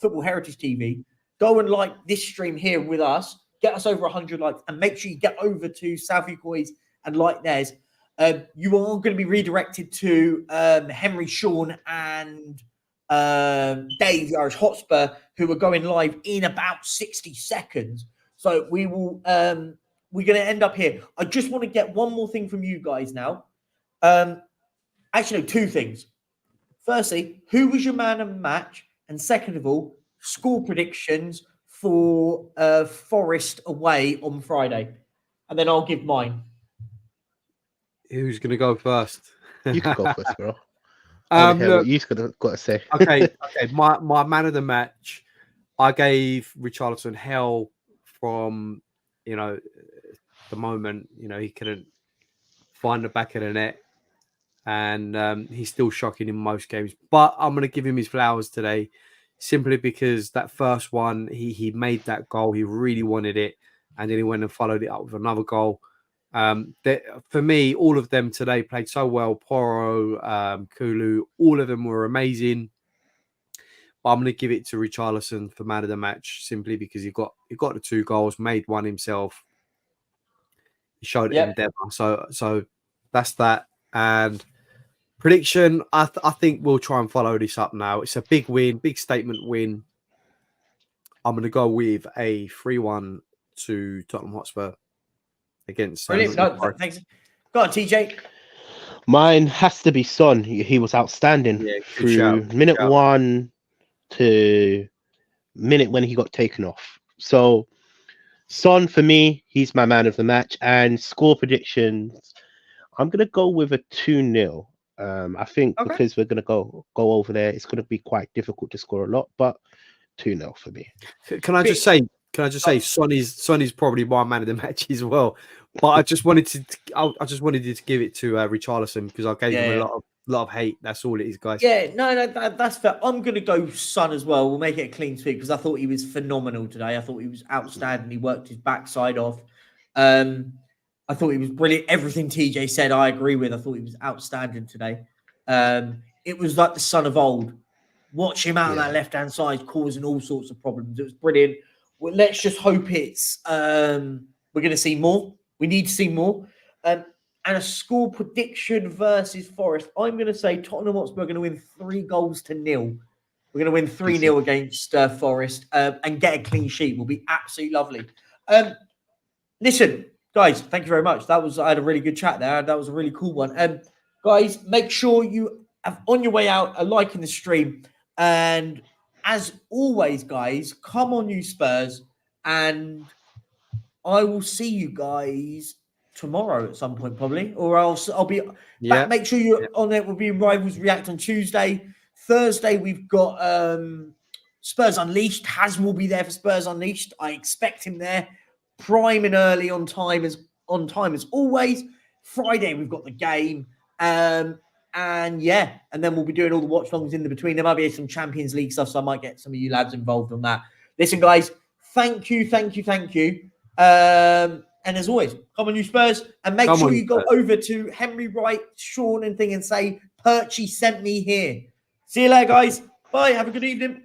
Football Heritage TV, go and like this stream here with us. Get us over 100 likes, and make sure you get over to Southview Coys and like theirs. You are going to be redirected to Henry, Sean, and Dave, the Irish Hotspur, who are going live in about 60 seconds. So we will. We're going to end up here. I just want to get one more thing from you guys now. Actually, two things. Firstly, who was your man of the match? And second of all, score predictions for Forest away on Friday. And then I'll give mine. Who's going to go first? You can go first, bro. What you've got to say. Okay. My man of the match, I gave Richarlison hell from, the moment, he couldn't find the back of the net. And he's still shocking in most games. But I'm going to give him his flowers today, simply because that first one, he made that goal. He really wanted it. And then he went and followed it up with another goal. For me, all of them today played so well. Porro, Kulu, all of them were amazing. But I'm going to give it to Richarlison for man of the match, simply because he got the 2 goals, made one himself. He showed it in endeavour. So that's that. And prediction, I think we'll try and follow this up now. It's a big win, big statement win. I'm going to go with a 3-1 to Tottenham Hotspur against. Brilliant. No, thanks. Go on, Teejay. Mine has to be Son. He was outstanding through minute 1 to minute when he got taken off. So Son, for me, he's my man of the match. And score predictions, I'm going to go with a 2-0. I think because we're going to go over there, it's going to be quite difficult to score a lot, but 2-0 for me. Can I just say, Son is probably my man of the match as well. But I just wanted to give it to Richarlison because I gave him a lot of hate. That's all it is, guys. Yeah, no, that's fair. I'm going to go Son as well. We'll make it a clean sweep because I thought he was phenomenal today. I thought he was outstanding. He worked his backside off. I thought he was brilliant. Everything Teejay said, I agree with. I thought he was outstanding today. It was like the Son of old. Watch him out on that left-hand side, causing all sorts of problems. It was brilliant. Well, let's just hope it's we're going to see more. We need to see more. And a score prediction versus Forest. I'm going to say Tottenham Hotspur are going to win 3-0. We're going to win 3-0 against Forest and get a clean sheet. Will be absolutely lovely. Listen, guys, thank you very much. I had a really good chat there. That was a really cool one. Guys, make sure you have on your way out a like in the stream. And as always, guys, come on, you Spurs, and I will see you guys tomorrow at some point, probably, or I'll be back. Make sure you're on there. We'll be in Rivals React on Tuesday. Thursday, we've got Spurs Unleashed. Haz will be there for Spurs Unleashed. I expect him there, prime and early on time as always. Friday, we've got the game. And then we'll be doing all the watch longs in the between. There might be some Champions League stuff, so I might get some of you lads involved on that. Listen, guys, thank you. And as always, come on, you Spurs, and make sure you go over to Henry Wright, Sean, and say, Perchy sent me here. See you later, guys. Bye. Have a good evening.